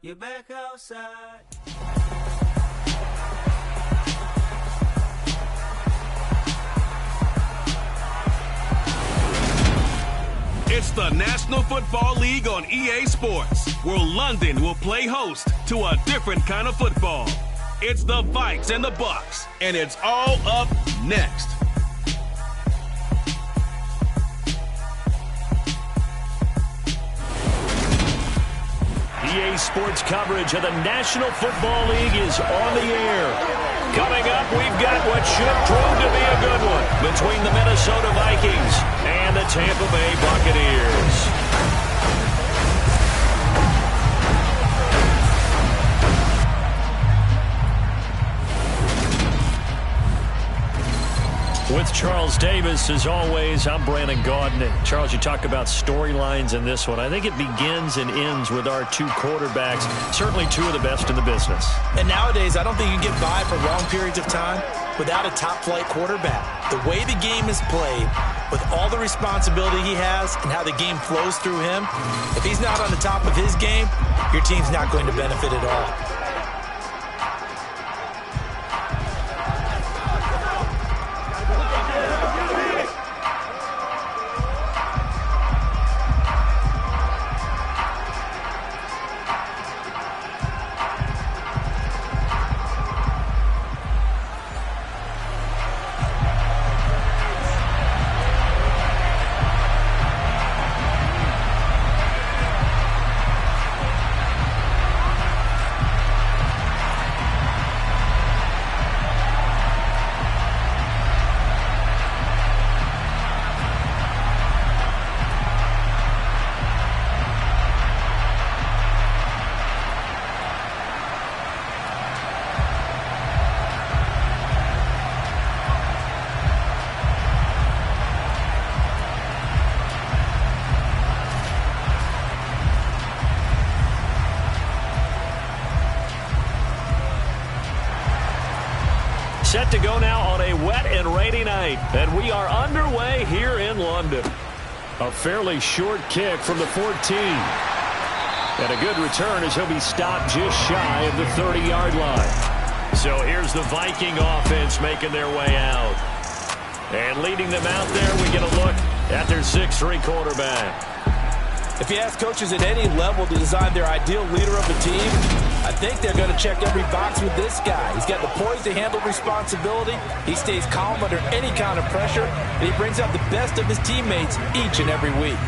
You're back outside. It's the National Football League on EA Sports, where London will play host to a different kind of football. It's the Vikes and the Bucks, and it's all up next. EA Sports coverage of the National Football League is on the air. Coming up, we've got what should prove to be a good one between the Minnesota Vikings and the Tampa Bay Buccaneers. With Charles Davis, as always, I'm Brandon Gaudin. Charles, you talk about storylines in this one. I think it begins and ends with our two quarterbacks, certainly two of the best in the business. And nowadays, I don't think you can get by for long periods of time without a top-flight quarterback. The way the game is played, with all the responsibility he has and how the game flows through him, if he's not on the top of his game, your team's not going to benefit at all. Set to go now on a wet and rainy night, and we are underway here in London. A fairly short kick from the 14. And a good return as he'll be stopped just shy of the 30-yard line. So here's the Viking offense making their way out. And leading them out there, we get a look at their 6'3 quarterback. If you ask coaches at any level to design their ideal leader of a team, I think they're going to check every box with this guy. He's got the poise to handle responsibility. He stays calm under any kind of pressure, and he brings out the best of his teammates each and every week.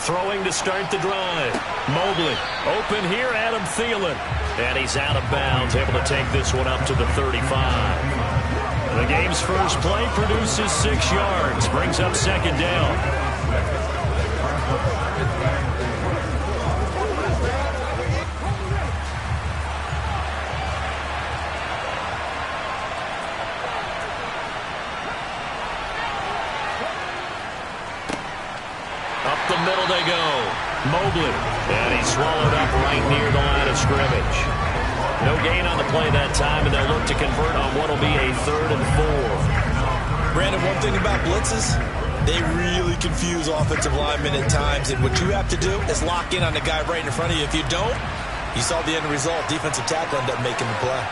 Throwing to start the drive. Mobley open here, Adam Thielen. And he's out of bounds, able to take this one up to the 35. The game's first play produces 6 yards, brings up second down. Up the middle they go. Mobley. And he's swallowed up right near the line of scrimmage. No gain on the play that time, and they'll look to convert on what will be a 3rd and 4. Brandon, one thing about blitzes, they really confuse offensive linemen at times, and what you have to do is lock in on the guy right in front of you. If you don't, you saw the end result. Defensive tackle ended up making the play.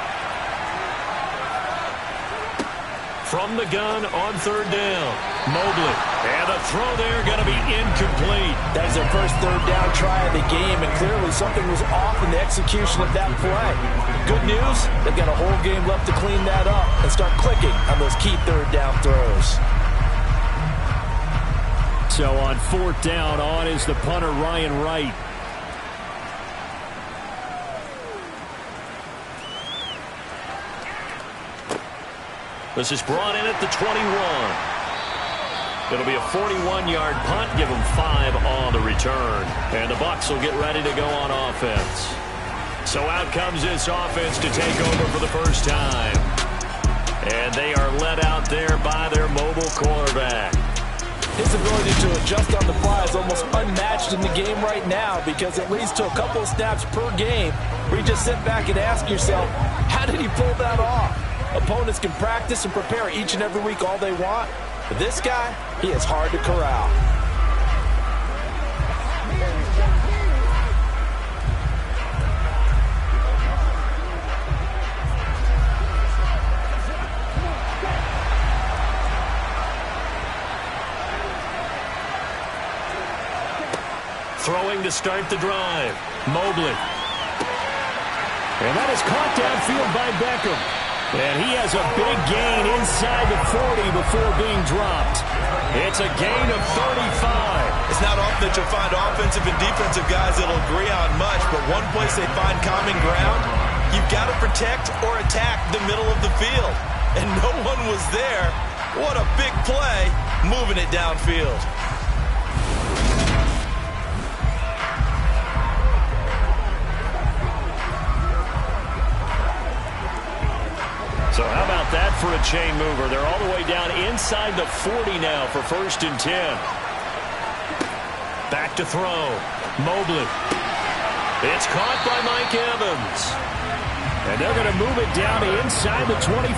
From the gun on 3rd down. Mobley. And a throw there going to be incomplete. That is their first 3rd down try of the game, and clearly something was off in the execution of that play. Good news, they've got a whole game left to clean that up and start clicking on those key 3rd down throws. So on 4th down, on is the punter, Ryan Wright. This is brought in at the 21. It'll be a 41-yard punt. Give them 5 on the return. And the Bucs will get ready to go on offense. So out comes this offense to take over for the first time. And they are led out there by their mobile quarterback. His ability to adjust on the fly is almost unmatched in the game right now because it leads to a couple of snaps per game where you just sit back and ask yourself, how did he pull that off? Opponents can practice and prepare each and every week all they want, but this guy, he is hard to corral. Throwing to start the drive. Mobley. And that is caught downfield by Beckham. And he has a big gain inside the 40 before being dropped. It's a gain of 35. It's not often that you'll find offensive and defensive guys that'll agree on much, but one place they find common ground, you've got to protect or attack the middle of the field. And no one was there. What a big play, moving it downfield. So how about that for a chain mover? They're all the way down inside the 40 now for 1st and 10. Back to throw. Mobley. It's caught by Mike Evans. And they're going to move it down to inside the 25.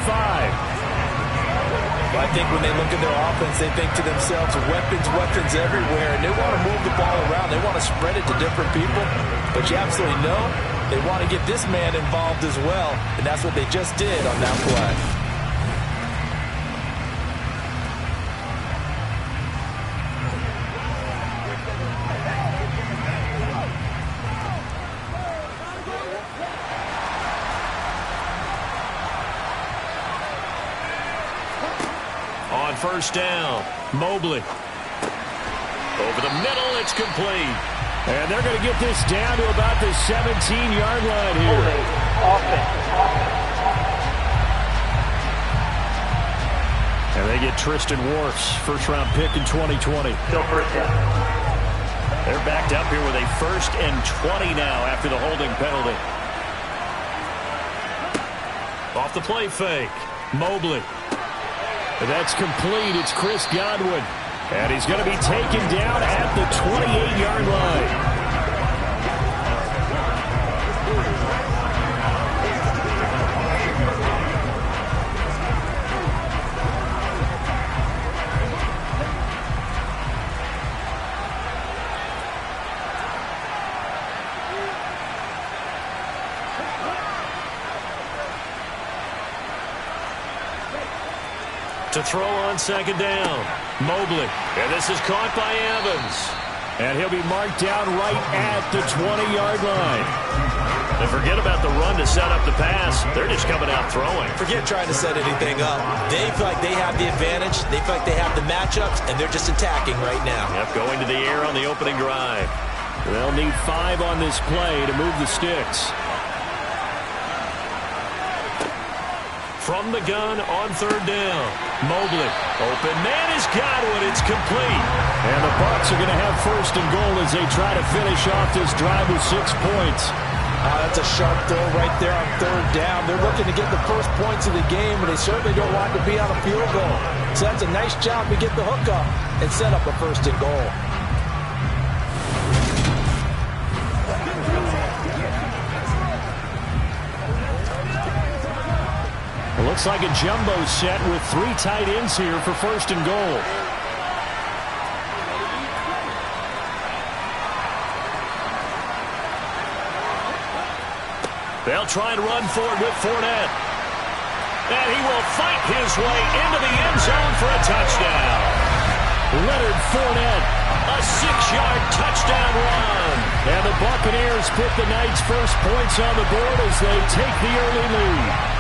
Well, I think when they look at their offense, they think to themselves, weapons everywhere. And they want to move the ball around. They want to spread it to different people. But you absolutely know they want to get this man involved as well, and that's what they just did on that play. On 1st down, Mobley. Over the middle, it's complete. And they're going to get this down to about the 17-yard line here. And they get Tristan Wirfs, first-round pick in 2020. They're backed up here with a 1st and 20 now after the holding penalty. Off the play fake, Mobley. And that's complete. It's Chris Godwin. And he's going to be taken down at the 28-yard line. To throw on 2nd down. Mobley. And this is caught by Evans. And he'll be marked down right at the 20-yard line. And forget about the run to set up the pass. They're just coming out throwing. Forget trying to set anything up. They feel like they have the advantage. They feel like they have the matchups, and they're just attacking right now. Yep, going to the air on the opening drive. They'll need 5 on this play to move the sticks. From the gun on 3rd down. Mobley. Open man is Godwin. It's complete. And the Bucs are going to have 1st and goal as they try to finish off this drive with 6 points. That's a sharp throw right there on 3rd down. They're looking to get the first points of the game, and they certainly don't want to be on a field goal. So that's a nice job to get the hook up and set up a 1st and goal. It looks like a jumbo set with 3 tight ends here for 1st and goal. They'll try and run forward with Fournette. And he will fight his way into the end zone for a touchdown. Leonard Fournette, a 6-yard touchdown run. And the Buccaneers put the night's first points on the board as they take the early lead.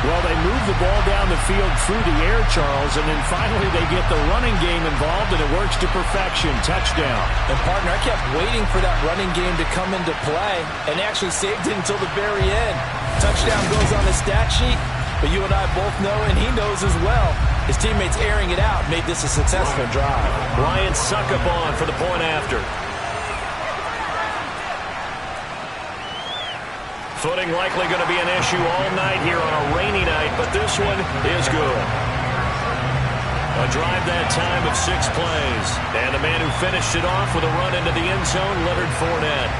Well, they move the ball down the field through the air, Charles, and then finally they get the running game involved, and it works to perfection. Touchdown. And, partner, I kept waiting for that running game to come into play and actually saved it until the very end. Touchdown goes on the stat sheet, but you and I both know, and he knows as well, his teammates airing it out made this a successful drive. Ryan Suckup on for the point after. Footing likely going to be an issue all night here on a rainy night, but this one is good. A drive that time of 6 plays. And the man who finished it off with a run into the end zone, Leonard Fournette.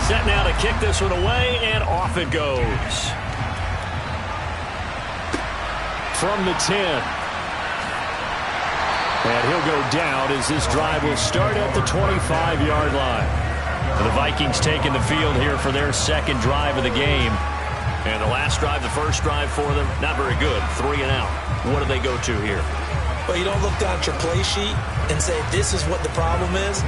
Set now to kick this one away, and off it goes. From the 10. And he'll go down as this drive will start at the 25-yard line. The Vikings taking the field here for their second drive of the game. And the last drive, the first drive for them, not very good. 3 and out. What do they go to here? Well, you don't look down at your play sheet and say, this is what the problem is.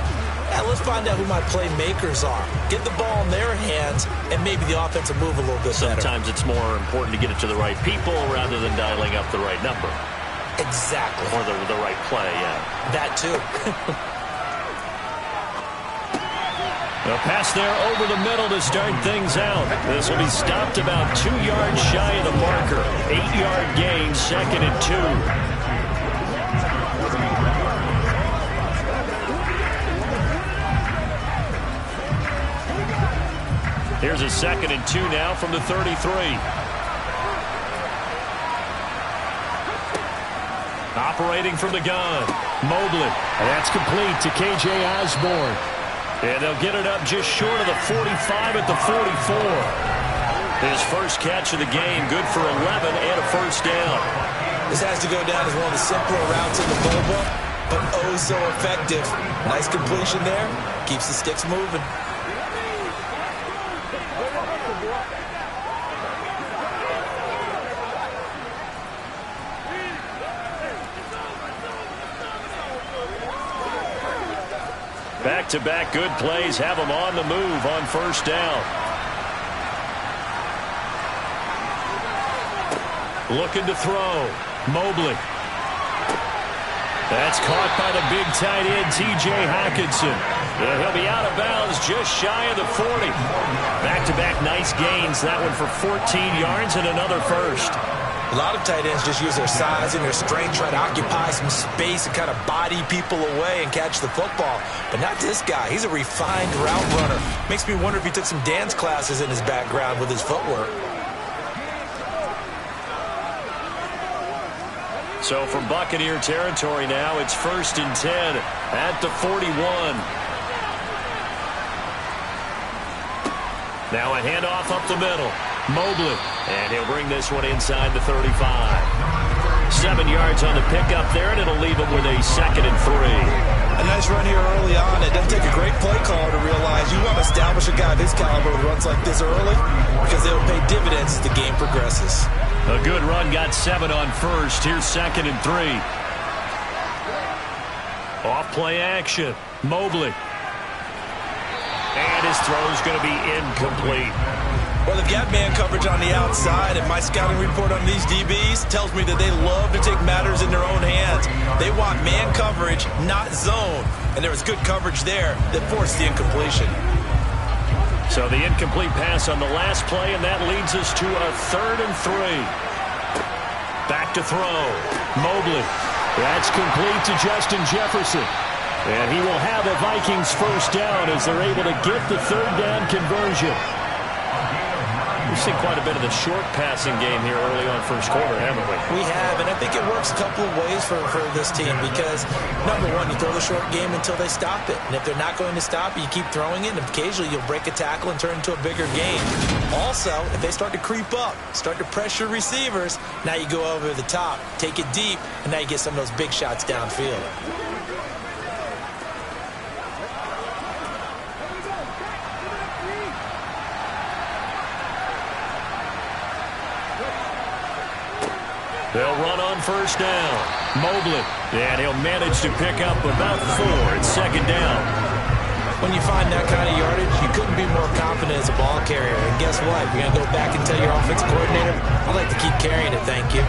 Yeah, let's find out who my playmakers are. Get the ball in their hands, and maybe the offense will move a little bit better. Sometimes it's more important to get it to the right people rather than dialing up the right number. Exactly. Or the right play, yeah. That too. A pass there over the middle to start things out. This will be stopped about 2 yards shy of the marker. 8-yard gain, 2nd and 2. Here's a 2nd and 2 now from the 33. Operating from the gun. Mobley. And that's complete to K.J. Osborne. And they'll get it up just short of the 45 at the 44. His first catch of the game, good for 11 and a first down. This has to go down as one of the simpler routes in the ball book, but oh so effective. Nice completion there. Keeps the sticks moving. Back-to-back good plays have them on the move on first down. Looking to throw. Mobley. That's caught by the big tight end, T.J. Hockenson. And he'll be out of bounds just shy of the 40. Back-to-back nice gains. That one for 14 yards and another first. A lot of tight ends just use their size and their strength, try to occupy some space and kind of body people away and catch the football. But not this guy. He's a refined route runner. Makes me wonder if he took some dance classes in his background with his footwork. So from Buccaneer territory now, it's 1st and 10 at the 41. Now a handoff up the middle. Mobley. And he'll bring this one inside the 35. 7 yards on the pickup there, and it'll leave him with a 2nd and 3. A nice run here early on. It doesn't take a great play caller to realize you want to establish a guy of his caliber with runs like this early because they will pay dividends as the game progresses. A good run, got 7 on first. Here's 2nd and 3. Off play action. Mobley. And his throw's going to be incomplete. Well, they've got man coverage on the outside, and my scouting report on these DBs tells me that they love to take matters in their own hands. They want man coverage, not zone. And there was good coverage there that forced the incompletion. So the incomplete pass on the last play, and that leads us to a 3rd and 3. Back to throw. Mobley. That's complete to Justin Jefferson. And he will have a Vikings first down as they're able to get the 3rd down conversion. We've seen quite a bit of the short passing game here early on first quarter, haven't we? We have, and I think it works a couple of ways for this team because, number one, you throw the short game until they stop it. And if they're not going to stop it, you keep throwing it, and occasionally you'll break a tackle and turn it into a bigger game. Also, if they start to creep up, start to pressure receivers, now you go over the top, take it deep, and now you get some of those big shots downfield. They'll run on first down. Mobley. And he'll manage to pick up about 4. It's 2nd down. When you find that kind of yardage, you couldn't be more confident as a ball carrier. And guess what? You're going to go back and tell your offensive coordinator, I'd like to keep carrying it, thank you.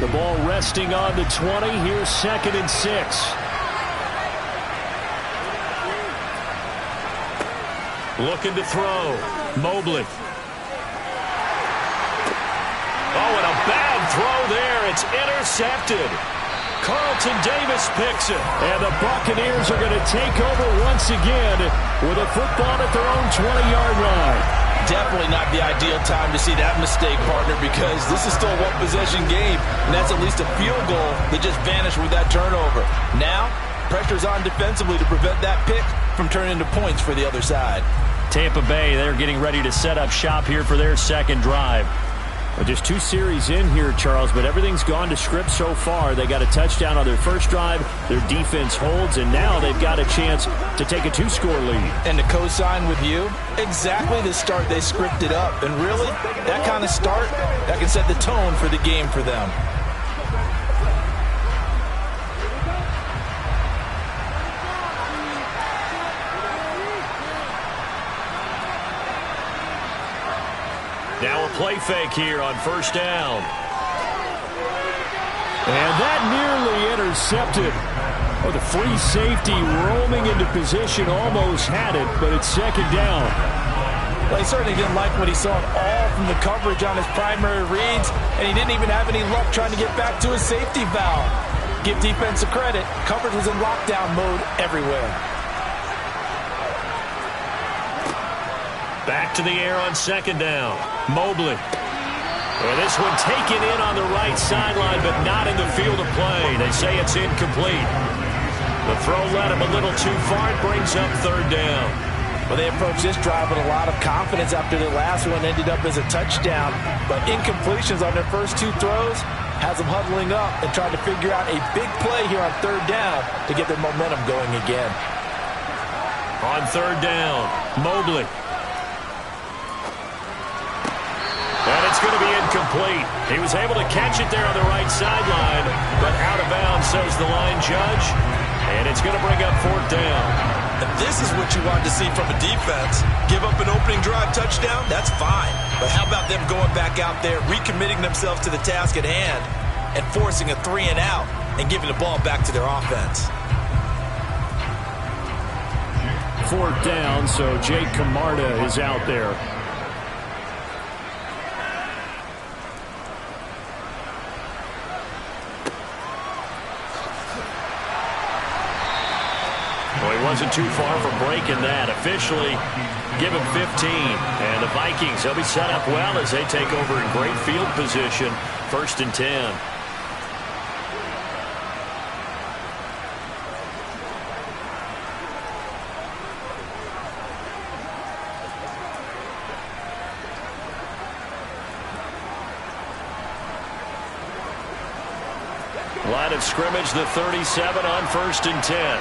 The ball resting on the 20. Here's 2nd and 6. Looking to throw. Mobley. Oh, and a bad throw there. It's intercepted. Carlton Davis picks it. And the Buccaneers are going to take over once again with a football at their own 20-yard line. Definitely not the ideal time to see that mistake, partner, because this is still a one-possession game, and that's at least a field goal that just vanished with that turnover. Now, pressure's on defensively to prevent that pick from turning into points for the other side. Tampa Bay, they're getting ready to set up shop here for their second drive. Well, just 2 series in here, Charles, but everything's gone to script so far. They got a touchdown on their first drive. Their defense holds, and now they've got a chance to take a 2-score lead. And to co-sign with you, exactly the start they scripted up. And really, that kind of start, that can set the tone for the game for them. Now a play fake here on first down. And that nearly intercepted. Oh, the free safety roaming into position almost had it, but it's 2nd down. Well, he certainly didn't like what he saw at all from the coverage on his primary reads, and he didn't even have any luck trying to get back to his safety valve. Give defense a credit. Coverage was in lockdown mode everywhere. Back to the air on 2nd down. Mobley. And this one taken in on the right sideline, but not in the field of play. They say it's incomplete. The throw led him a little too far. It brings up 3rd down. Well, they approached this drive with a lot of confidence after the last one ended up as a touchdown. But incompletions on their first 2 throws has them huddling up and trying to figure out a big play here on 3rd down to get their momentum going again. On 3rd down, Mobley. And it's going to be incomplete. He was able to catch it there on the right sideline, but out of bounds, says the line judge. And it's going to bring up 4th down. And this is what you want to see from a defense. Give up an opening drive touchdown, that's fine. But how about them going back out there, recommitting themselves to the task at hand, and forcing a 3-and-out and giving the ball back to their offense. 4th down, so Jake Camarda is out there. Well, he wasn't too far from breaking that. Officially, give him 15. And the Vikings, they'll be set up well as they take over in great field position. 1st and 10. Line of scrimmage, the 37 on 1st and 10.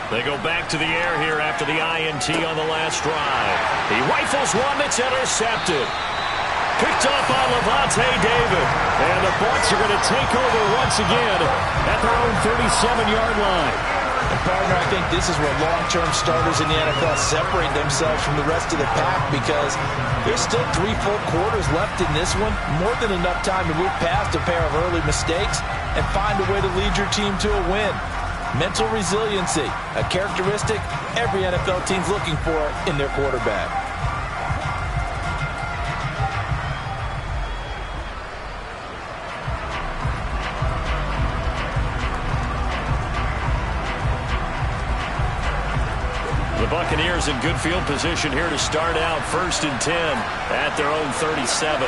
They go back to the air here after the INT on the last drive. He rifles one that's intercepted. Picked up by Levante David. And the Bucs are going to take over once again at their own 37-yard line. And partner, I think this is where long-term starters in the NFL separate themselves from the rest of the pack, because there's still 3 full quarters left in this one. More than enough time to move past a pair of early mistakes and find a way to lead your team to a win. Mental resiliency, a characteristic every NFL team's looking for in their quarterback. The Buccaneers in good field position here to start out 1st and 10 at their own 37.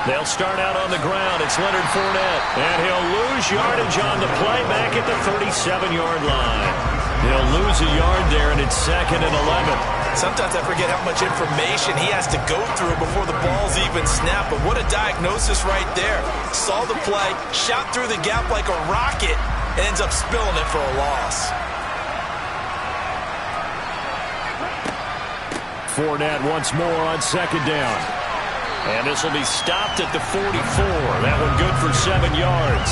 They'll start out on the ground. It's Leonard Fournette. And he'll lose yardage on the play back at the 37-yard line. He'll lose a yard there, and it's 2nd and 11. Sometimes I forget how much information he has to go through before the ball's even snapped. But what a diagnosis right there. Saw the play, shot through the gap like a rocket, and ends up spilling it for a loss. Fournette once more on 2nd down. And this will be stopped at the 44. That one good for 7 yards.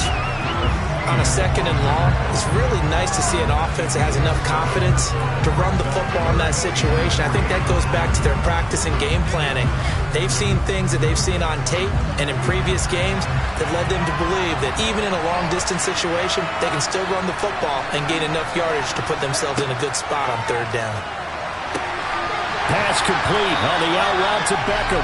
On a 2nd and long, it's really nice to see an offense that has enough confidence to run the football in that situation. I think that goes back to their practice and game planning. They've seen things that they've seen on tape and in previous games that led them to believe that even in a long-distance situation, they can still run the football and gain enough yardage to put themselves in a good spot on 3rd down. Pass complete on the out route to Beckham.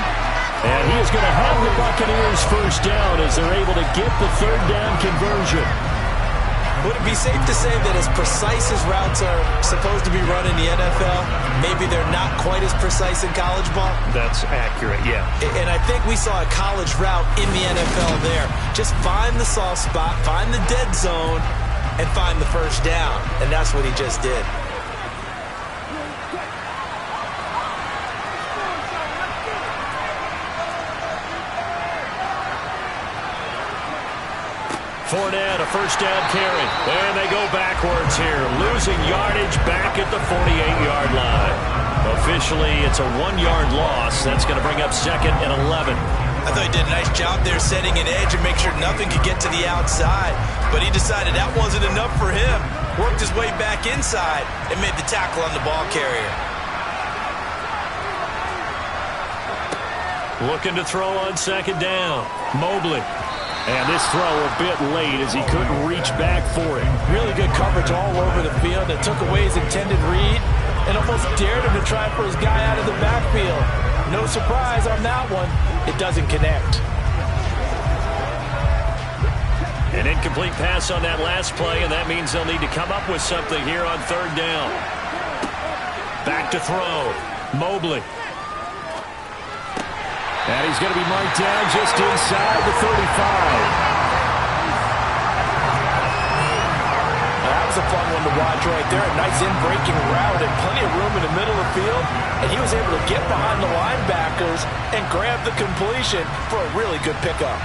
And he is going to have the Buccaneers first down as they're able to get the 3rd down conversion. Would it be safe to say that as precise as routes are supposed to be run in the NFL, maybe they're not quite as precise in college ball? That's accurate, yeah. And I think we saw a college route in the NFL there. Just find the soft spot, find the dead zone, and find the first down. And that's what he just did. Fournette, a first down carry. And they go backwards here. Losing yardage back at the 48-yard line. Officially, it's a 1-yard loss. That's going to bring up 2nd and 11. I thought he did a nice job there setting an edge and make sure nothing could get to the outside. But he decided that wasn't enough for him. Worked his way back inside and made the tackle on the ball carrier. Looking to throw on 2nd down. Mobley. And this throw a bit late as he couldn't reach back for it. Really good coverage all over the field. It took away his intended read and almost dared him to try for his guy out of the backfield. No surprise on that one. It doesn't connect. An incomplete pass on that last play, and that means they'll need to come up with something here on 3rd down. Back to throw. Mobley. And he's going to be marked down just inside the 35. That was a fun one to watch right there. A nice in-breaking route and plenty of room in the middle of the field. And he was able to get behind the linebackers and grab the completion for a really good pickup.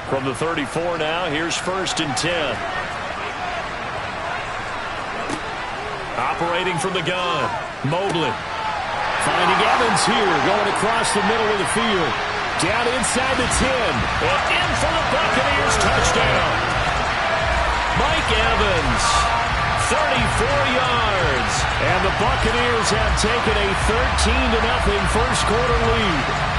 From the 34 now, here's 1st and 10. Operating from the gun, Mobley. Finding Evans here, going across the middle of the field. Down inside the 10. And in for the Buccaneers touchdown. Mike Evans, 34 yards. And the Buccaneers have taken a 13-0 first quarter lead.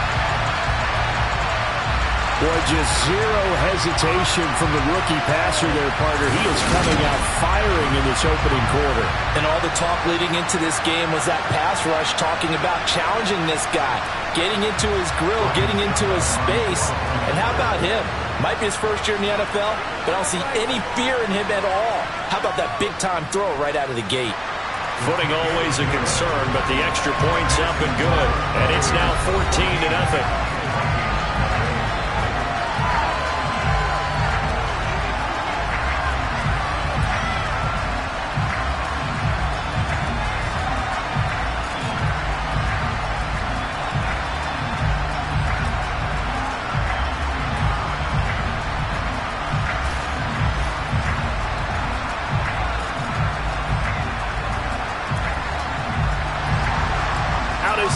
Boy, just zero hesitation from the rookie passer there, partner. He is coming out firing in this opening quarter. And all the talk leading into this game was that pass rush, talking about challenging this guy, getting into his grill, getting into his space. And how about him? Might be his first year in the NFL, but I don't see any fear in him at all. How about that big-time throw right out of the gate? Footing always a concern, but the extra point's up and good. And it's now 14-0.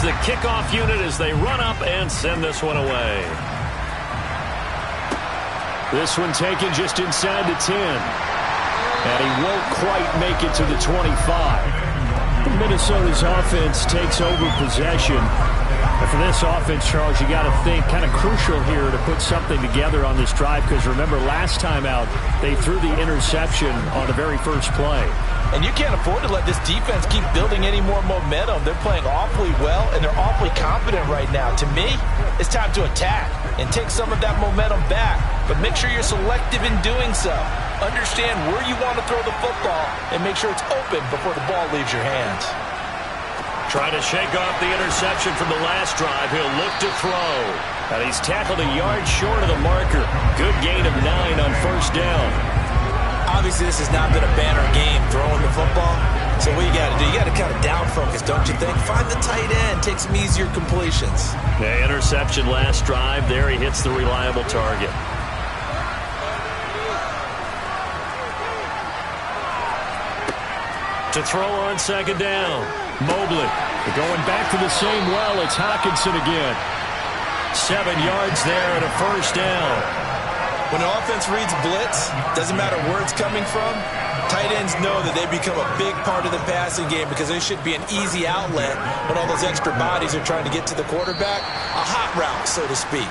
The kickoff unit as they run up and send this one away. This one taken just inside the 10. And he won't quite make it to the 25. Minnesota's offense takes over possession. And for this offense, Charles, you got to think kind of crucial here to put something together on this drive, because remember last time out they threw the interception on the very first play. And you can't afford to let this defense keep building any more momentum. They're playing awfully well, and they're awfully confident right now. To me, it's time to attack and take some of that momentum back. But make sure you're selective in doing so. Understand where you want to throw the football and make sure it's open before the ball leaves your hands. Trying to shake off the interception from the last drive. He'll look to throw. And he's tackled a yard short of the marker. Good gain of 9 on first down. Obviously, this has not been a banner game throwing the football. So what you got to do, you got to kind of down focus, don't you think? Find the tight end, take some easier completions. The interception last drive. There he hits the reliable target. To throw on second down. Mobley going back to the same well. It's Hockenson again. 7 yards there and a first down. When an offense reads blitz, doesn't matter where it's coming from, tight ends know that they become a big part of the passing game because there should be an easy outlet when all those extra bodies are trying to get to the quarterback. A hot route, so to speak.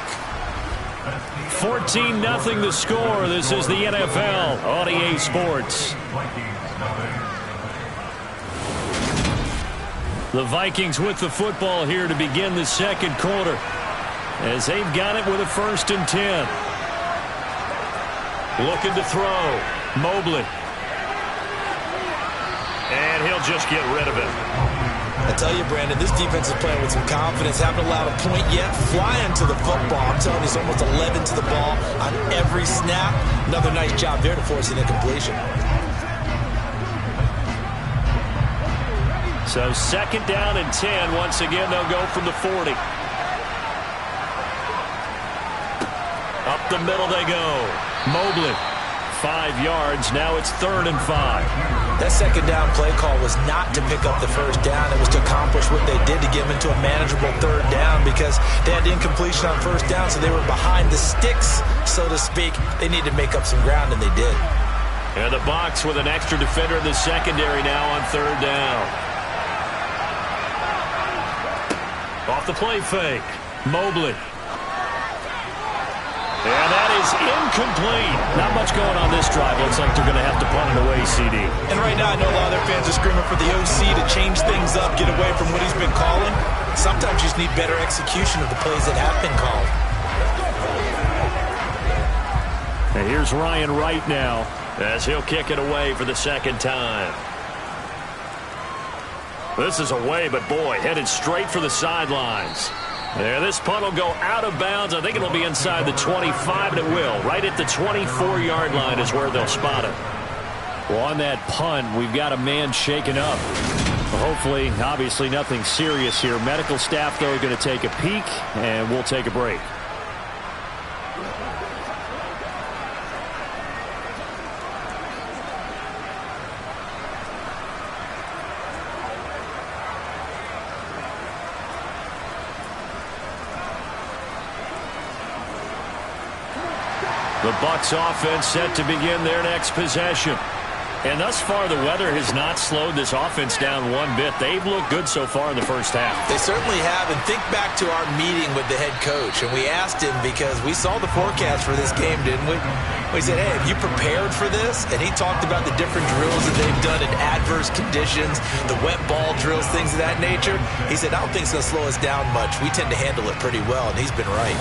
14-0 the score. This is the NFL on EA Sports. The Vikings with the football here to begin the second quarter, as they've got it with a 1st and 10. Looking to throw. Mobley. And he'll just get rid of it. I tell you, Brandon, this defense is playing with some confidence. Haven't allowed a point yet. Flying to the football. I'm telling you, it's almost 11 to the ball on every snap. Another nice job there to force an incompletion. So 2nd down and 10. Once again, they'll go from the 40. Up the middle they go. Mobley, 5 yards. Now it's 3rd and 5. That second down play call was not to pick up the first down. It was to accomplish what they did to get them into a manageable 3rd down because they had incompletion on first down, so they were behind the sticks, so to speak. They needed to make up some ground, and they did. And the Bucs with an extra defender in the secondary now on 3rd down. Off the play fake. Mobley. And that is incomplete. Not much going on this drive. Looks like they're going to have to punt it away, CD. And right now, I know a lot of their fans are screaming for the OC to change things up, get away from what he's been calling. Sometimes you just need better execution of the plays that have been called. And here's Ryan Wright now, as he'll kick it away for the 2nd time. This is away, but boy, headed straight for the sidelines. There, this punt will go out of bounds. I think it'll be inside the 25, and it will. Right at the 24-yard line is where they'll spot it. Well, on that punt, we've got a man shaken up. Hopefully, obviously, nothing serious here. Medical staff, though, are going to take a peek, and we'll take a break. The Bucs offense set to begin their next possession. And thus far, the weather has not slowed this offense down one bit. They've looked good so far in the first half. They certainly have. And think back to our meeting with the head coach. And we asked him because we saw the forecast for this game, didn't we? We said, hey, have you prepared for this? And he talked about the different drills that they've done in adverse conditions, the wet ball drills, things of that nature. He said, I don't think it's going to slow us down much. We tend to handle it pretty well, and he's been right.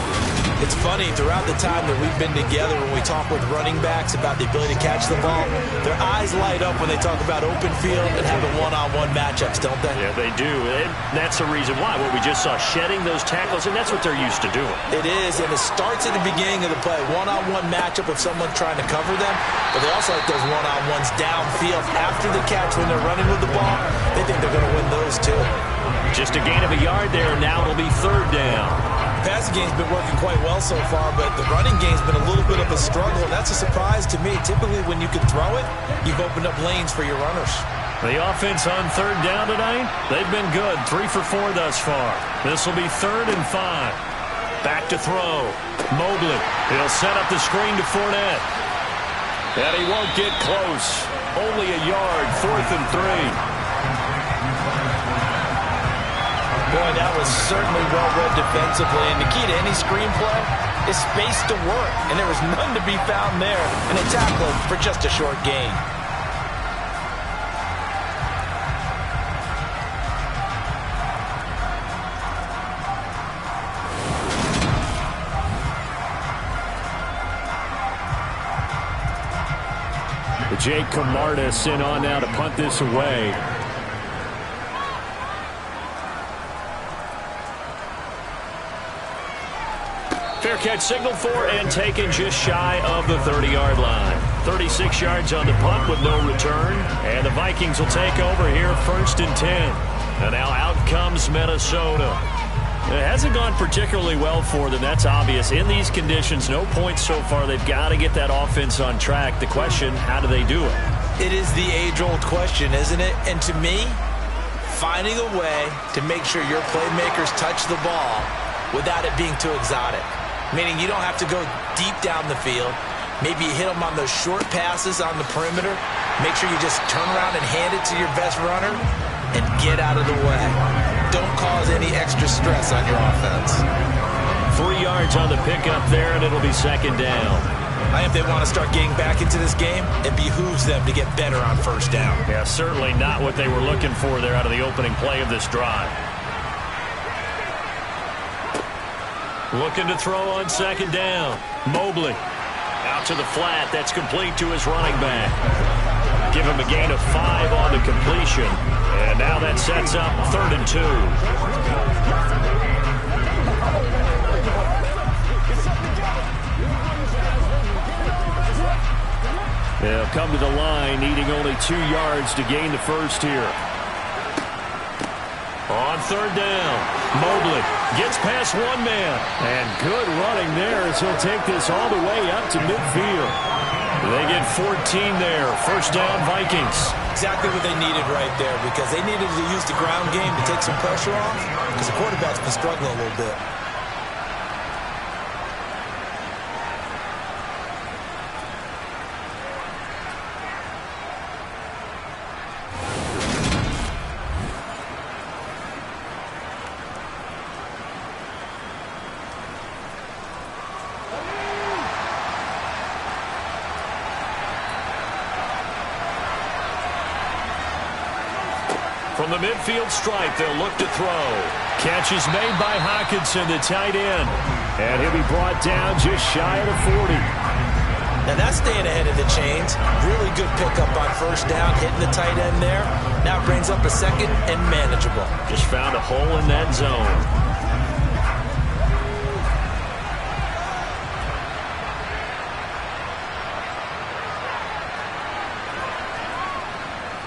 It's funny, throughout the time that we've been together, when we talk with running backs about the ability to catch the ball, their eyes light up when they talk about open field and having one-on-one matchups, don't they? Yeah, they do. And that's the reason why. What we just saw, shedding those tackles, and that's what they're used to doing. It is, and it starts at the beginning of the play. One-on-one matchup with someone trying to cover them, but they also like those one-on-ones downfield after the catch when they're running with the ball. They think they're going to win those, too. Just a gain of a yard there. Now it'll be 3rd down. The passing game's been working quite well so far, but the running game's been a little bit of a struggle, and that's a surprise to me. Typically, when you can throw it, you've opened up lanes for your runners. The offense on 3rd down tonight, they've been good. 3 for 4 thus far. This will be 3rd and 5. Back to throw. Mobley. He'll set up the screen to Fournette. And he won't get close. Only a yard. 4th and 3. Boy, that was certainly well-read defensively, and the key to any screenplay is space to work, and there was none to be found there, and a tackle for just a short gain. Jake Camardas in on now to punt this away. Fair catch signaled for and taken just shy of the 30-yard line. 36 yards on the punt with no return. And the Vikings will take over here 1st and 10. And now out comes Minnesota. It hasn't gone particularly well for them. That's obvious. In these conditions, no points so far. They've got to get that offense on track. The question, how do they do it? It is the age-old question, isn't it? And to me, finding a way to make sure your playmakers touch the ball without it being too exotic. Meaning you don't have to go deep down the field. Maybe you hit them on those short passes on the perimeter. Make sure you just turn around and hand it to your best runner and get out of the way. Don't cause any extra stress on your offense. 3 yards on the pickup there, and it'll be 2nd down. I think if they want to start getting back into this game, it behooves them to get better on 1st down. Yeah, certainly not what they were looking for there out of the opening play of this drive. Looking to throw on 2nd down. Mobley out to the flat. That's complete to his running back. Give him a gain of 5 on the completion. And now that sets up 3rd and 2. They'll come to the line, needing only 2 yards to gain the first here. On 3rd down, Mobley gets past one man. And good running there as he'll take this all the way up to midfield. They get 14 there. 1st down, Vikings. Exactly what they needed right there, because they needed to use the ground game to take some pressure off, because the quarterback's been struggling a little bit. From the midfield stripe, they'll look to throw. Catch is made by Hockenson, the tight end. And he'll be brought down just shy of the 40. Now that's staying ahead of the chains. Really good pickup on 1st down, hitting the tight end there. Now it brings up a 2nd and manageable. Just found a hole in that zone.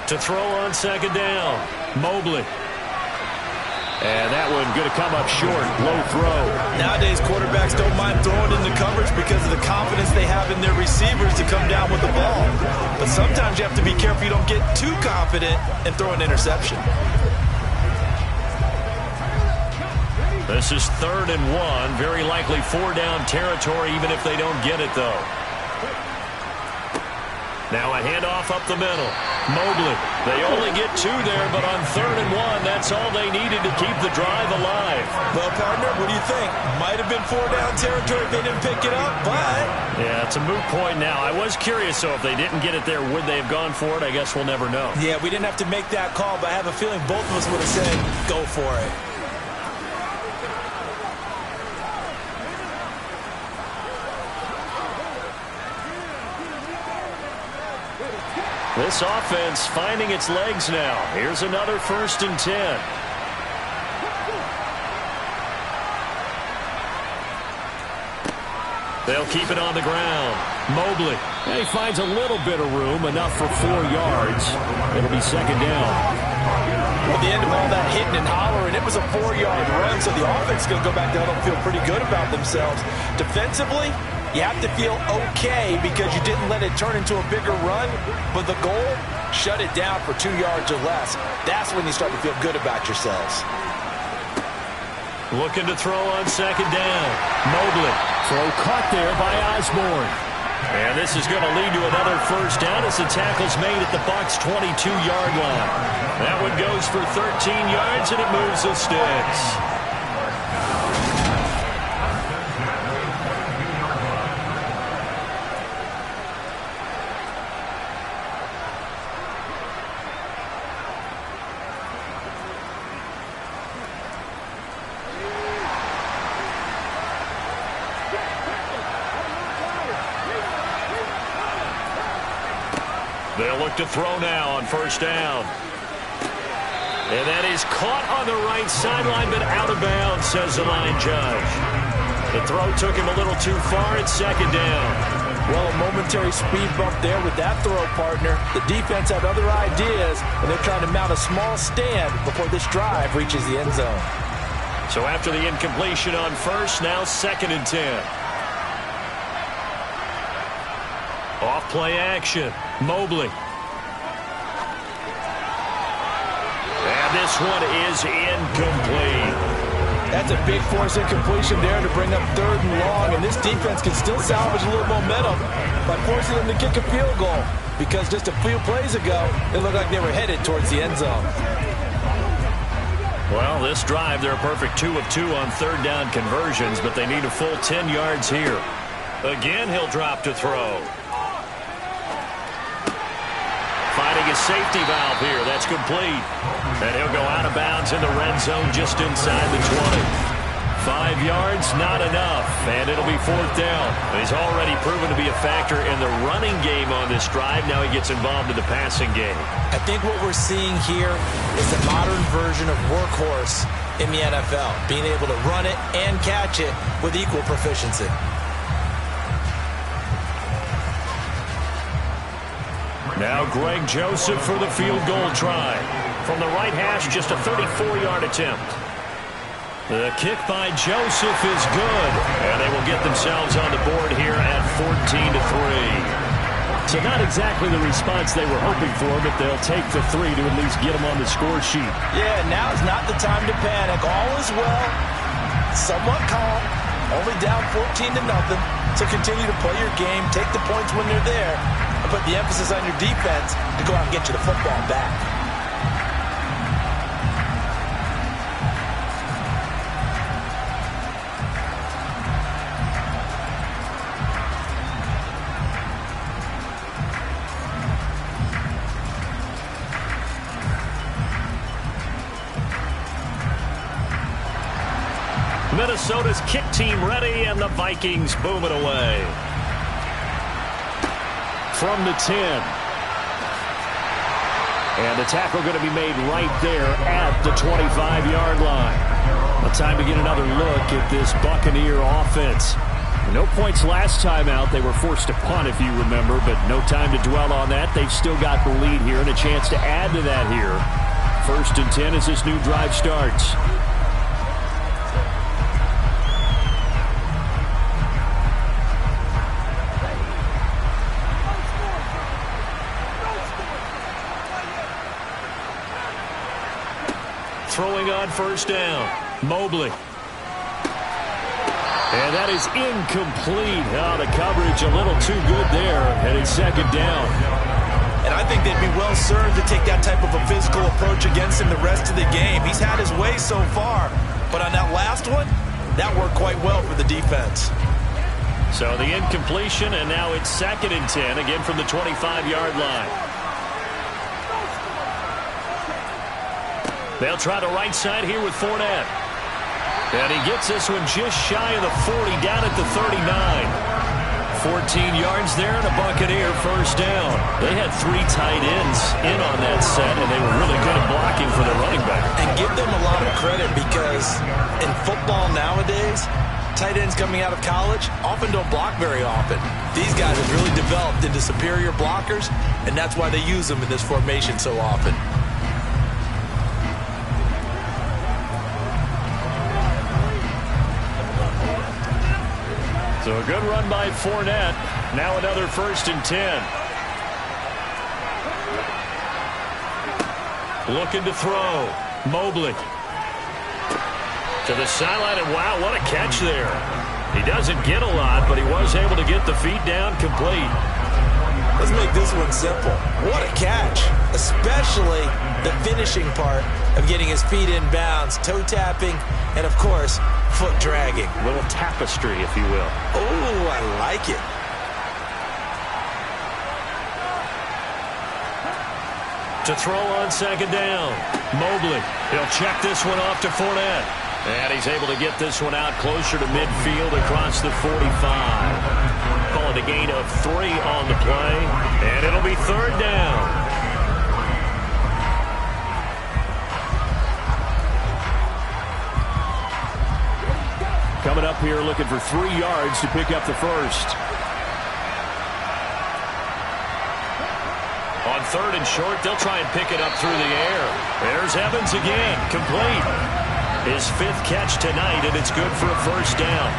To throw on 2nd down, Mobley. And that one going to come up short, low throw. Nowadays, quarterbacks don't mind throwing into coverage because of the confidence they have in their receivers to come down with the ball. But sometimes you have to be careful you don't get too confident and throw an interception. This is 3rd and 1. Very likely 4-down territory, even if they don't get it, though. Now a handoff up the middle. Mobley. They only get 2 there, but on 3rd and 1, that's all they needed to keep the drive alive. Well, partner, what do you think? Might have been 4-down territory if they didn't pick it up, but... Yeah, it's a moot point now. I was curious, so if they didn't get it there, would they have gone for it? I guess we'll never know. Yeah, we didn't have to make that call, but I have a feeling both of us would have said, go for it. This offense finding its legs now. Here's another 1st and 10. They'll keep it on the ground. Mobley. And he finds a little bit of room, enough for 4 yards. It'll be 2nd down. At the end of all that hitting and hollering, it was a 4-yard run, so the offense is going to go back down and feel pretty good about themselves. Defensively, you have to feel okay because you didn't let it turn into a bigger run, but the goal, shut it down for 2 yards or less. That's when you start to feel good about yourselves. Looking to throw on 2nd down. Mobley. Throw caught there by Osborne. And this is going to lead to another 1st down as the tackle's made at the Bucs' 22-yard line. That one goes for 13 yards, and it moves the sticks. They'll look to throw now on 1st down. And that is caught on the right sideline, but out of bounds, says the line judge. The throw took him a little too far. It's 2nd down. Well, a momentary speed bump there with that throw partner. The defense had other ideas, and they're trying to mount a small stand before this drive reaches the end zone. So after the incompletion on first, now 2nd and 10. Off play action. Mobley. And this one is incomplete. That's a big force incompletion there to bring up 3rd and long, and this defense can still salvage a little momentum by forcing them to kick a field goal, because just a few plays ago, it looked like they were headed towards the end zone. Well, this drive, they're a perfect 2 of 2 on 3rd down conversions, but they need a full 10 yards here. Again, he'll drop to throw. Finding a safety valve here. That's complete. And he'll go out of bounds in the red zone just inside the 20. 5 yards, not enough. And it'll be 4th down. He's already proven to be a factor in the running game on this drive. Now he gets involved in the passing game. I think what we're seeing here is the modern version of workhorse in the NFL. Being able to run it and catch it with equal proficiency. Now Greg Joseph for the field goal try. From the right hash, just a 34-yard attempt. The kick by Joseph is good. And they will get themselves on the board here at 14-3. So not exactly the response they were hoping for, but they'll take the 3 to at least get them on the score sheet. Yeah, now is not the time to panic. All is well. Somewhat calm. Only down 14-0. So continue to play your game. Take the points when they're there. And put the emphasis on your defense to go out and get you the football back. Minnesota's kick team ready, and the Vikings boom it away. From the 10. And the tackle going to be made right there at the 25-yard line. A time to get another look at this Buccaneer offense. No points last time out. They were forced to punt, if you remember, but no time to dwell on that. They've still got the lead here and a chance to add to that here. 1st and 10 as this new drive starts. Throwing on 1st down. Mobley. And that is incomplete. Oh, the coverage a little too good there. And it's 2nd down. And I think they'd be well served to take that type of a physical approach against him the rest of the game. He's had his way so far. But on that last one, that worked quite well for the defense. So the incompletion, and now it's 2nd and 10, again from the 25-yard line. They'll try the right side here with Fournette. And he gets this one just shy of the 40, down at the 39. 14 yards there, and a Buccaneer 1st down. They had 3 tight ends in on that set, and they were really good at blocking for their running back. And give them a lot of credit, because in football nowadays, tight ends coming out of college often don't block very often. These guys have really developed into superior blockers, and that's why they use them in this formation so often. So a good run by Fournette. Now another 1st and 10. Looking to throw. Mobley. To the sideline, and wow, what a catch there. He doesn't get a lot, but he was able to get the feet down complete. Let's make this one simple. What a catch, especially the finishing part of getting his feet in bounds, toe tapping, and of course, foot dragging. A little tapestry, if you will. Oh, I like it. To throw on 2nd down. Mobley. He'll check this one off to Fournette. And he's able to get this one out closer to midfield across the 45. Call it a gain of 3 on the play. And it'll be 3rd down. Coming up here looking for 3 yards to pick up the 1st. 3rd and short. They'll try and pick it up through the air. There's Evans again, complete. His 5th catch tonight, and it's good for a 1st down.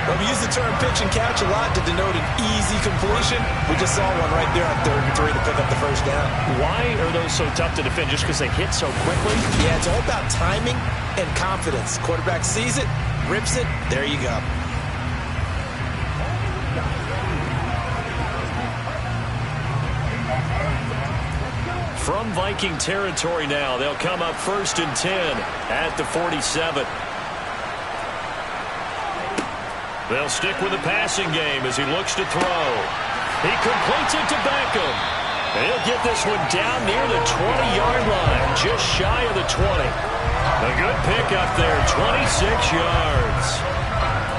Well, we use the term pitch and catch a lot to denote an easy completion. We just saw one right there on 3rd and 3 to pick up the 1st down. Why are those so tough to defend? Just because they hit so quickly? Yeah, it's all about timing and confidence. Quarterback sees it, rips it, there you go. From Viking territory now, they'll come up 1st and 10 at the 47. They'll stick with the passing game as he looks to throw. He completes it to Beckham. He'll get this one down near the 20-yard line, just shy of the 20. A good pickup there, 26 yards.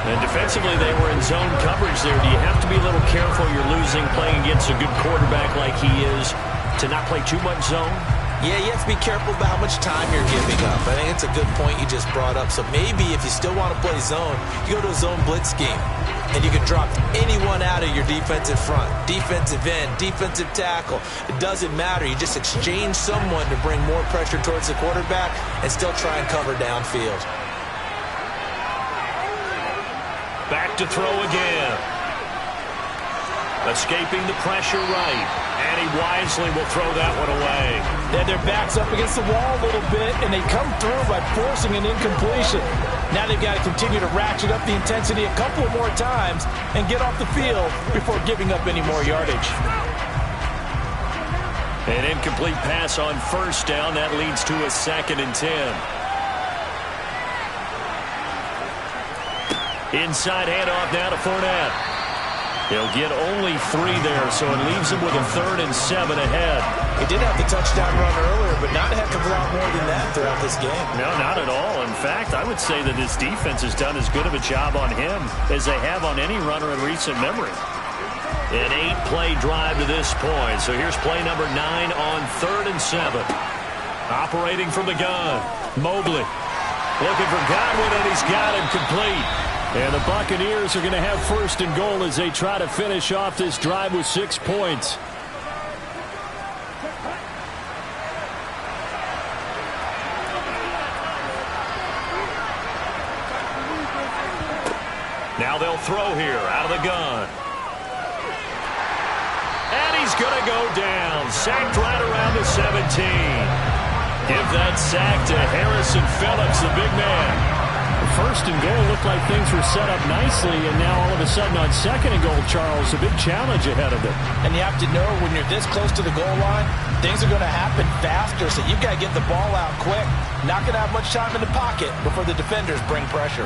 And defensively, they were in zone coverage there. Do you have to be a little careful? You're losing playing against a good quarterback like he is to not play too much zone? Yeah, you have to be careful about how much time you're giving up. I think it's a good point you just brought up. So maybe if you still want to play zone, you go to a zone blitz scheme. And you can drop anyone out of your defensive front. Defensive end, defensive tackle. It doesn't matter. You just exchange someone to bring more pressure towards the quarterback and still try and cover downfield. Back to throw again. Escaping the pressure right. And he wisely will throw that one away. Then their back's up against the wall a little bit, and they come through by forcing an incompletion. Now they've got to continue to ratchet up the intensity a couple of more times and get off the field before giving up any more yardage. An incomplete pass on 1st down. That leads to a 2nd and 10. Inside handoff now to Fournette. He'll get only 3 there, so it leaves him with a 3rd and 7 ahead. He did have the touchdown run earlier, but not a heck of a lot more than that throughout this game. No, not at all. In fact, I would say that his defense has done as good of a job on him as they have on any runner in recent memory. An 8-play drive to this point. So here's play number 9 on 3rd and 7. Operating from the gun, Mobley. Looking for Godwin, and he's got him complete. And the Buccaneers are going to have 1st and goal as they try to finish off this drive with 6 points. Now they'll throw here out of the gun. And he's going to go down. Sacked right around the 17. Give that sack to Harrison Phillips, the big man. 1st and goal looked like things were set up nicely, and now all of a sudden on 2nd and goal, Charles, a big challenge ahead of them. And you have to know when you're this close to the goal line, things are going to happen faster, so you've got to get the ball out quick. Not going to have much time in the pocket before the defenders bring pressure.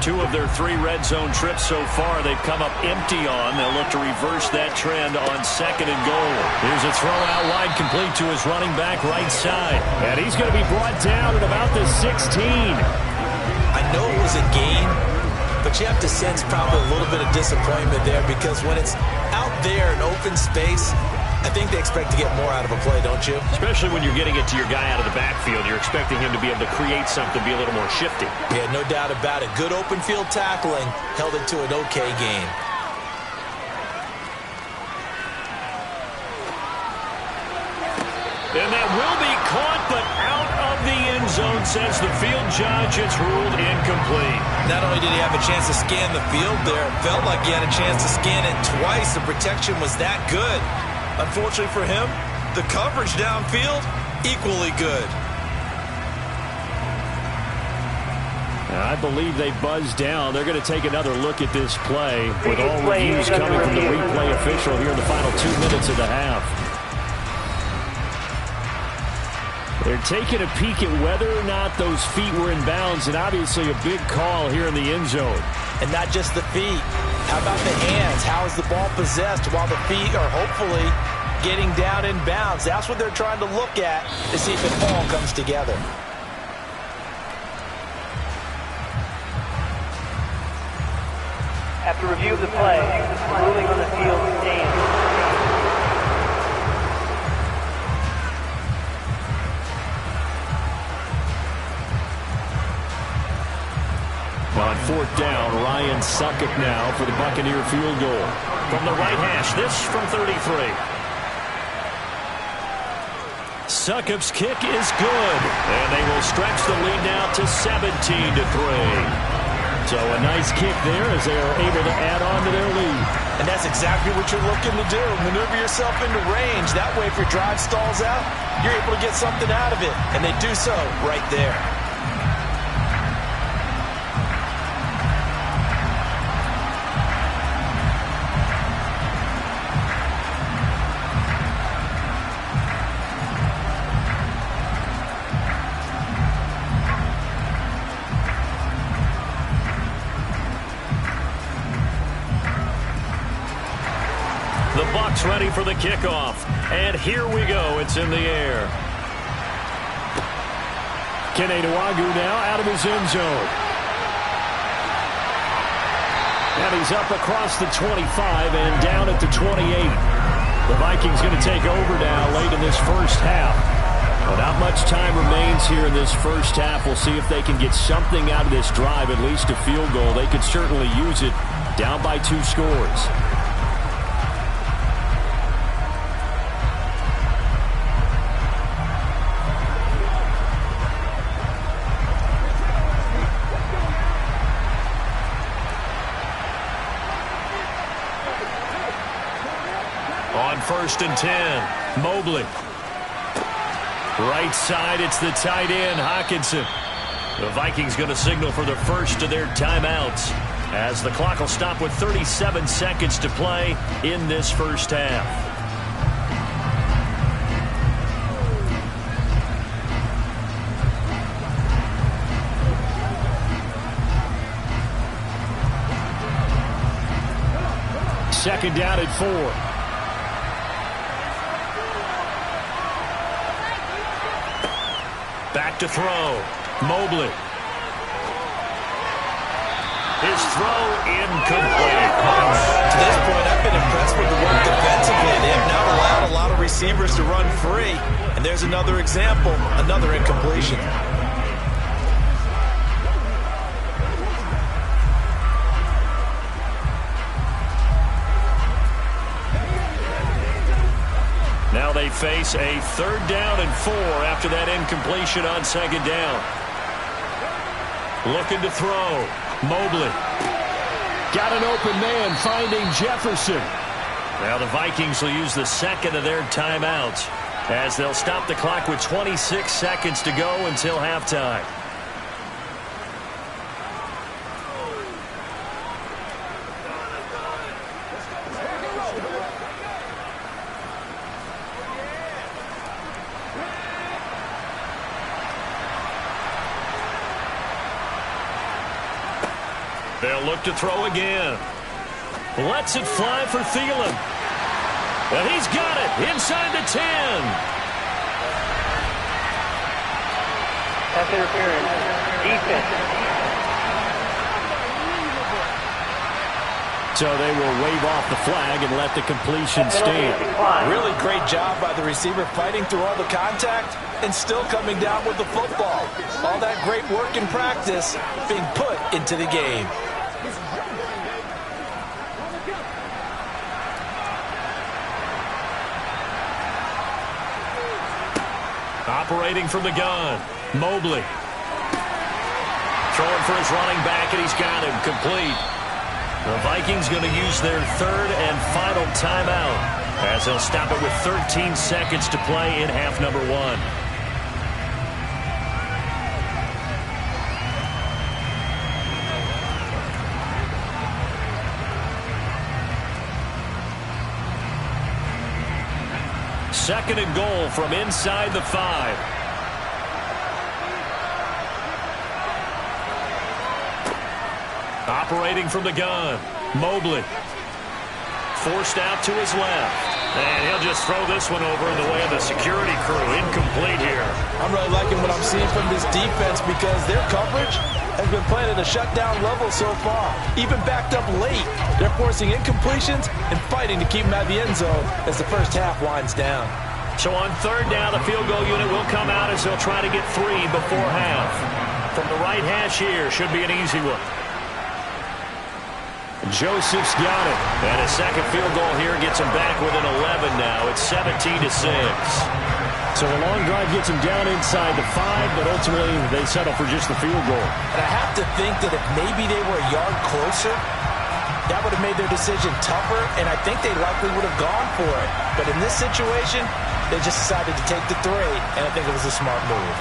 Two of their 3 red zone trips so far, they've come up empty on. They'll look to reverse that trend on 2nd and goal. Here's a throw out wide, complete to his running back right side. And he's going to be brought down at about the 16. I know it was a gain, but you have to sense probably a little bit of disappointment there because when it's out there in open space, I think they expect to get more out of a play, don't you? Especially when you're getting it to your guy out of the backfield. You're expecting him to be able to create something, be a little more shifty. Yeah, no doubt about it. Good open field tackling held it to an okay gain. And that will be caught, but out of the end zone, says the field judge. It's ruled incomplete. Not only did he have a chance to scan the field there, it felt like he had a chance to scan it twice. The protection was that good. Unfortunately for him, the coverage downfield, equally good. I believe they buzzed down. They're going to take another look at this play with all reviews coming from the replay official here in the final 2 minutes of the half. They're taking a peek at whether or not those feet were in bounds, and obviously a big call here in the end zone. And not just the feet. How about the hands? How is the ball possessed while the feet are hopefully getting down in bounds? That's what they're trying to look at to see if it all comes together. After review of the play, ruling on the field stands. On fourth down, Ryan Succop now for the Buccaneer field goal. From the right hash, this from 33. Succop's kick is good, and they will stretch the lead now to 17-3. So a nice kick there as they are able to add on to their lead. And that's exactly what you're looking to do. Maneuver yourself into range. That way, if your drive stalls out, you're able to get something out of it. And they do so right there. Ready for the kickoff. And here we go. It's in the air. Keneduagu now out of his end zone. And he's up across the 25 and down at the 28. The Vikings going to take over now late in this first half. Well, not much time remains here in this first half. We'll see if they can get something out of this drive, at least a field goal. They could certainly use it down by 2 scores. First and 10. Mobley. Right side, it's the tight end, Hockenson. The Vikings going to signal for the first of their timeouts as the clock will stop with 37 seconds to play in this first half. Second down at 4. Back to throw. Mobley. His throw incomplete. To this point, I've been impressed with the work defensively. They have not allowed a lot of receivers to run free. And there's another example, another incompletion. Now they face a third down and 4 after that incompletion on second down. Looking to throw. Mobley. Got an open man finding Jefferson. Now the Vikings will use the second of their timeouts as they'll stop the clock with 26 seconds to go until halftime. They'll look to throw again. Lets it fly for Thielen. And he's got it inside the 10. Pass interference. Defense. So they will wave off the flag and let the completion stand. Really great job by the receiver fighting through all the contact and still coming down with the football. All that great work in practice being put into the game. Operating from the gun. Mobley. Throwing for his running back, and he's got him complete. The Vikings going to use their third and final timeout as they'll stop it with 13 seconds to play in half number 1. Second and goal from inside the 5. Operating from the gun. Mobley. Forced out to his left. And he'll just throw this one over in the way of the security crew. Incomplete here. I'm really liking what I'm seeing from this defense because their coverage has been playing at a shutdown level so far. Even backed up late. They're forcing incompletions and fighting to keep them out of the end zone as the first half winds down. So on third down, the field goal unit will come out as they'll try to get 3 before half. From the right hash here, should be an easy one. Joseph's got it. And a second field goal here gets him back within 11 now. It's 17-6. So a long drive gets him down inside the 5, but ultimately they settle for just the field goal. And I have to think that if maybe they were a yard closer, that would have made their decision tougher, and I think they likely would have gone for it. But in this situation, they just decided to take the 3, and I think it was a smart move.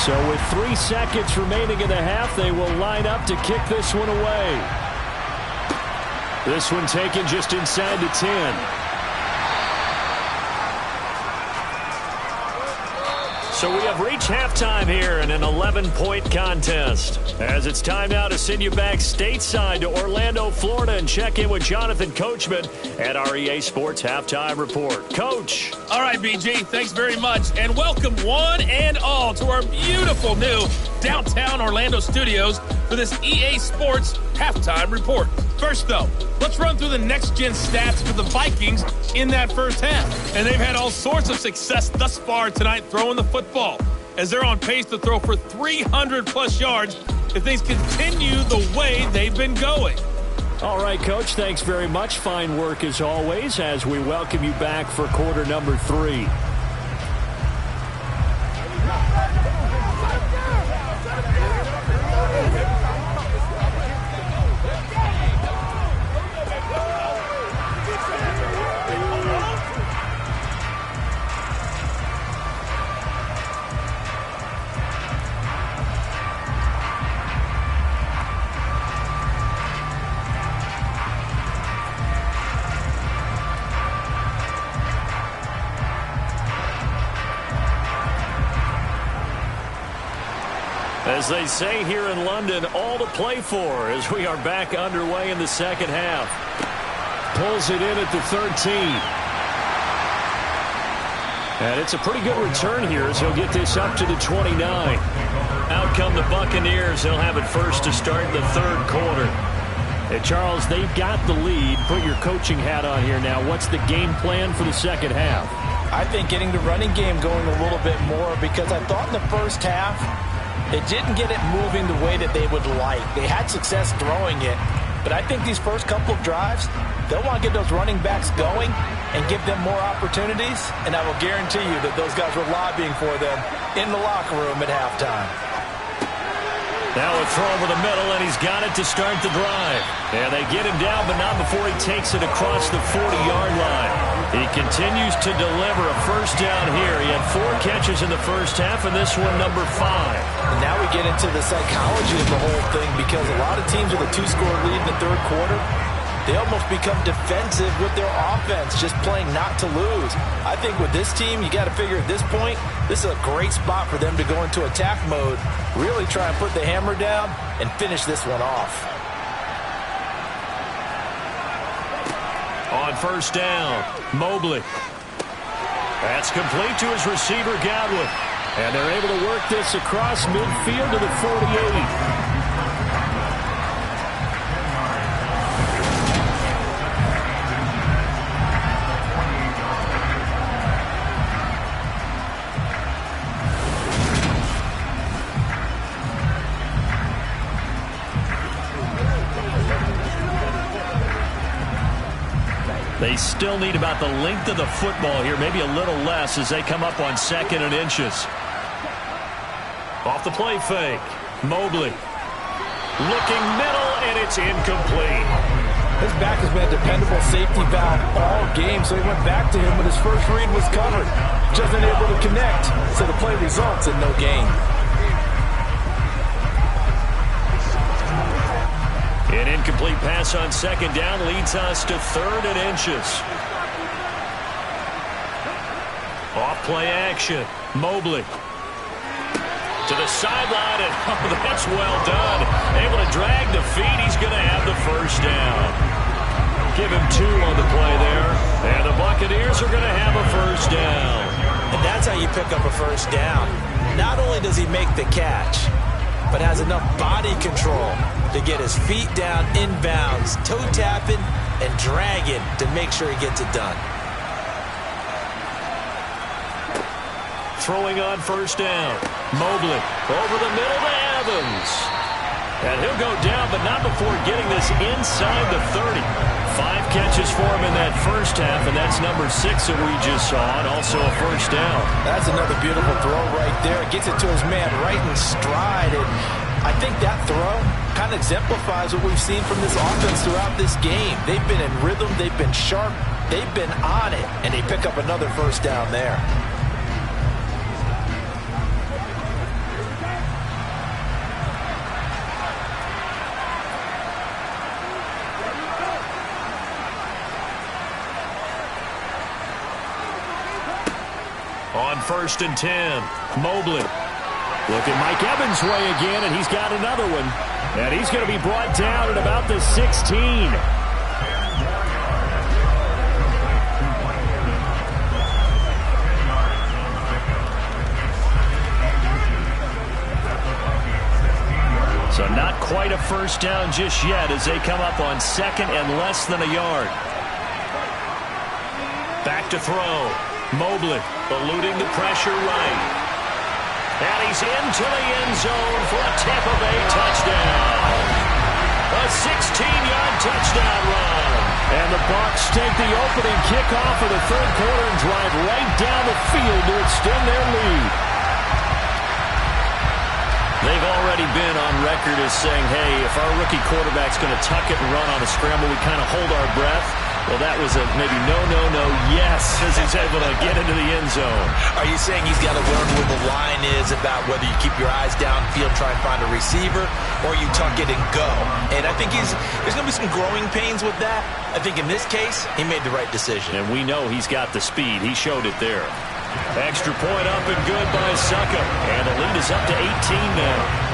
So with 3 seconds remaining in the half, they will line up to kick this one away. This one taken just inside the 10. So we have reached halftime here in an 11-point contest. As it's time now to send you back stateside to Orlando, Florida, and check in with Jonathan Coachman at our EA Sports Halftime Report. Coach. All right, BG, thanks very much. And welcome one and all to our beautiful new downtown Orlando studios for this EA Sports Halftime Report. First, though, let's run through the next-gen stats for the Vikings in that first half. And they've had all sorts of success thus far tonight throwing the football, as they're on pace to throw for 300-plus yards if things continue the way they've been going. All right, Coach, thanks very much. Fine work as always as we welcome you back for quarter number 3. As they say here in London, all to play for as we are back underway in the second half. Pulls it in at the 13. And it's a pretty good return here as he'll get this up to the 29. Out come the Buccaneers. They'll have it first to start the third quarter. And Charles, they've got the lead. Put your coaching hat on here now. What's the game plan for the second half? I think getting the running game going a little bit more, because I thought in the first half they didn't get it moving the way that they would like. They had success throwing it, but I think these first couple of drives, they'll want to get those running backs going and give them more opportunities, and I will guarantee you that those guys were lobbying for them in the locker room at halftime. Now a throw over the middle, and he's got it to start the drive. And they get him down, but not before he takes it across the 40-yard line. He continues to deliver a first down here. He had 4 catches in the first half, and this one number 5. And now we get into the psychology of the whole thing, because a lot of teams with a 2-score lead in the third quarter, they almost become defensive with their offense, just playing not to lose. I think with this team, you got to figure at this point, this is a great spot for them to go into attack mode, really try and put the hammer down and finish this one off. On first down, Mobley. That's complete to his receiver, Godwin. And they're able to work this across midfield to the 48. They still need about the length of the football here, maybe a little less as they come up on 2nd and inches. Off the play fake, Mobley. Looking middle, and it's incomplete. His back has been a dependable safety valve all game, so he went back to him when his first read was covered. Just unable to connect, so the play results in no gain. An incomplete pass on 2nd down leads us to 3rd and inches. Off play action, Mobley. To the sideline, and oh, that's well done. Able to drag the feet. He's going to have the first down. Give him 2 on the play there. And the Buccaneers are going to have a first down. And that's how you pick up a first down. Not only does he make the catch, but has enough body control to get his feet down inbounds, toe tapping and dragging to make sure he gets it done. Throwing on first down. Mobley over the middle to Evans. And he'll go down, but not before getting this inside the 30. 5 catches for him in that first half, and that's number 6 that we just saw, and also a first down. That's another beautiful throw right there. Gets it to his man right in stride, and I think that throw kind of exemplifies what we've seen from this offense throughout this game. They've been in rhythm, they've been sharp, they've been on it, and they pick up another first down there. On first and 10, Mobley. Look at Mike Evans' way again, and he's got another one. And he's going to be brought down at about the 16. So not quite a first down just yet as they come up on second and less than a yard. Back to throw. Mobley eluding the pressure right. And he's into the end zone for a Tampa Bay touchdown. A 16-yard touchdown run. And the Bucs take the opening kickoff of the third quarter and drive right down the field to extend their lead. They've already been on record as saying, hey, if our rookie quarterback's going to tuck it and run on a scramble, we kind of hold our breath. Well, that was a maybe no, yes, as he's able to get into the end zone. Are you saying he's got to learn where the line is about whether you keep your eyes downfield, try and find a receiver, or you tuck it and go? And I think there's going to be some growing pains with that. I think in this case, he made the right decision. And we know he's got the speed. He showed it there. Extra point up and good by Succa. And the lead is up to 18 now.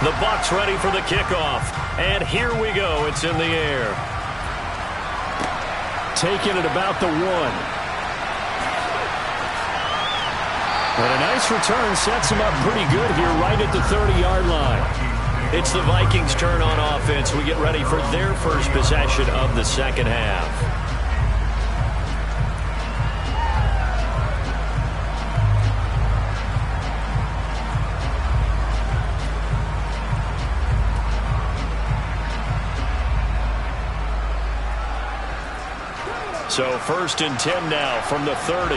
The Bucs ready for the kickoff. And here we go. It's in the air. Taking it about the 1. And a nice return sets him up pretty good here right at the 30-yard line. It's the Vikings' turn on offense. We get ready for their first possession of the second half. So first and 10 now from the 30.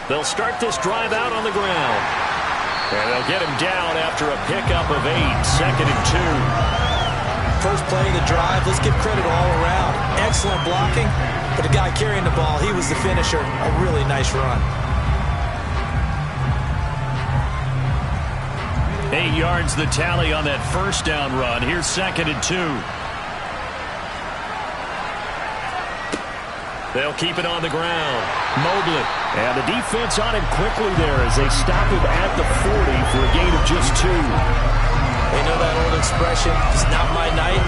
They'll start this drive out on the ground. And they'll get him down after a pickup of 8. Second and 2. First play of the drive, let's give credit all around. Excellent blocking, but the guy carrying the ball, he was the finisher. A really nice run. 8 yards the tally on that first down run. Here's second and 2. They'll keep it on the ground. Mobley. And the defense on him quickly there as they stop him at the 40 for a gain of just 2. They know that old expression, it's not my night.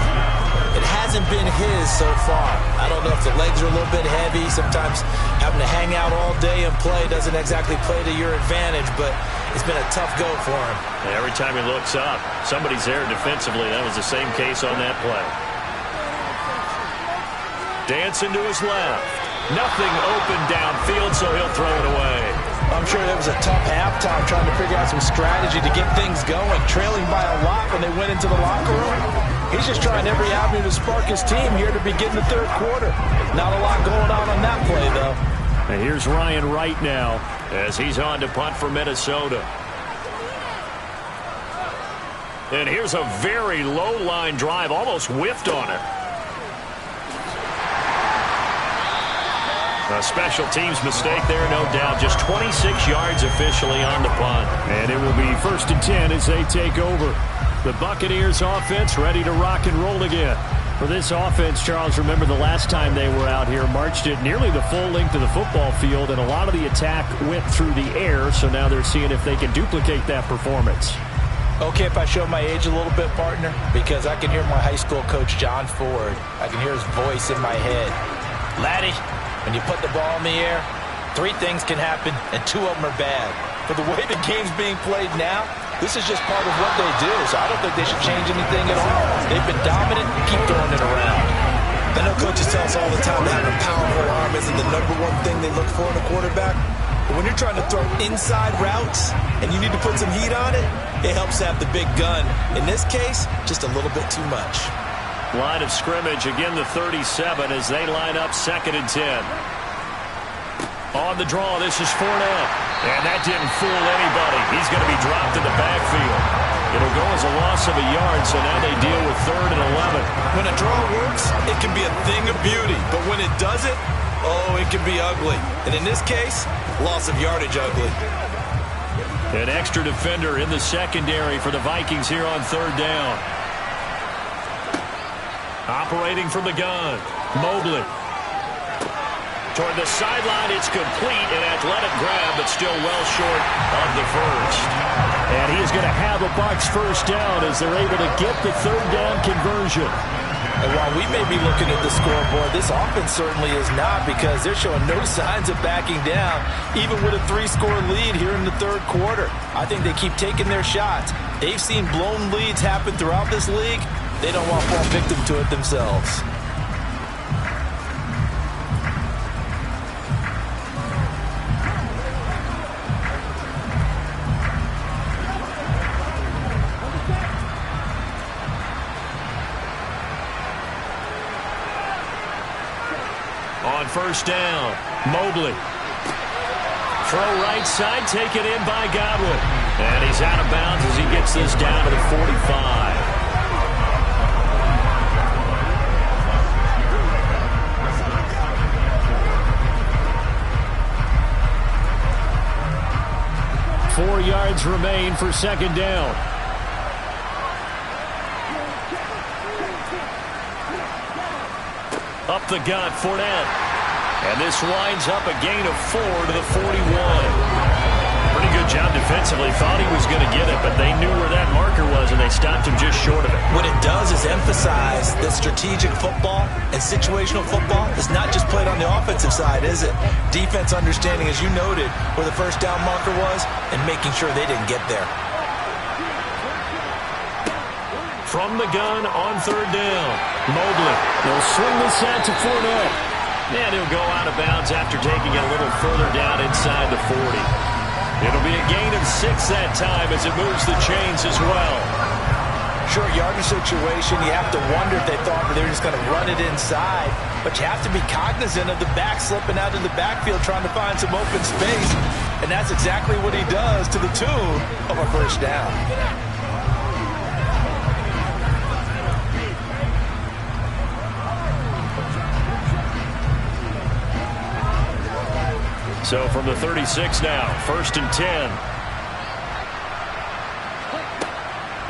It hasn't been his so far. I don't know if the legs are a little bit heavy. Sometimes having to hang out all day and play doesn't exactly play to your advantage, but it's been a tough go for him. And every time he looks up, somebody's there defensively. That was the same case on that play. Dancing to his left. Nothing open downfield, so he'll throw it away. I'm sure that was a tough halftime trying to figure out some strategy to get things going. Trailing by a lot when they went into the locker room. He's just trying every avenue to spark his team here to begin the third quarter. Not a lot going on that play, though. And here's Ryan Wright now as he's on to punt for Minnesota. And here's a very low line drive, almost whiffed on it. A special teams mistake there, no doubt. Just 26 yards officially on the punt. And it will be 1st and 10 as they take over. The Buccaneers offense ready to rock and roll again. For this offense, Charles, remember the last time they were out here, marched it nearly the full length of the football field, and a lot of the attack went through the air, so now they're seeing if they can duplicate that performance. Okay, if I show my age a little bit, partner, because I can hear my high school coach, John Ford. I can hear his voice in my head. Laddie, when you put the ball in the air, 3 things can happen, and 2 of them are bad. For the way the game's being played now, this is just part of what they do, so I don't think they should change anything at all. They've been dominant. Keep throwing it around. I know coaches tell us all the time that having a powerful arm isn't the #1 thing they look for in a quarterback. But when you're trying to throw inside routes and you need to put some heat on it, it helps to have the big gun. In this case, just a little bit too much. Line of scrimmage, again the 37 as they line up 2nd and 10. On the draw, this is Fournette. And that didn't fool anybody. He's going to be dropped in the backfield. It'll go as a loss of a yard, so now they deal with 3rd and 11. When a draw works, it can be a thing of beauty. But when it doesn't, oh, it can be ugly. And in this case, loss of yardage ugly. An extra defender in the secondary for the Vikings here on 3rd down. Operating from the gun, Mobley. Toward the sideline, it's complete, an athletic grab, but still well short of the first. And he is going to have a Bucs 1st down as they're able to get the 3rd down conversion. And while we may be looking at the scoreboard, this offense certainly is not, because they're showing no signs of backing down, even with a 3-score lead here in the 3rd quarter. I think they keep taking their shots. They've seen blown leads happen throughout this league. They don't want to fall victim to it themselves. On 1st down, Mobley. Throw right side, taken in by Godwin. And he's out of bounds as he gets this down to the 45. Four yards remain for 2nd down. Up the gut, Fournette. And this winds up a gain of 4 to the 41. Pretty good job defensively. Thought he was going to get it, but they knew where that marker was, and they stopped him just short of it. What it does is emphasize that strategic football and situational football is not just played on the offensive side, is it? Defense understanding, as you noted, where the 1st down marker was and making sure they didn't get there. From the gun on 3rd down, Mobley. They'll swing this out to Fournette. And he'll go out of bounds after taking it a little further down inside the 40. It'll be a gain of 6 that time as it moves the chains as well. Short yardage situation, you have to wonder if they thought they were just going to run it inside. But you have to be cognizant of the back slipping out in the backfield trying to find some open space. And that's exactly what he does to the tune of a 1st down. So from the 36 now, 1st and 10.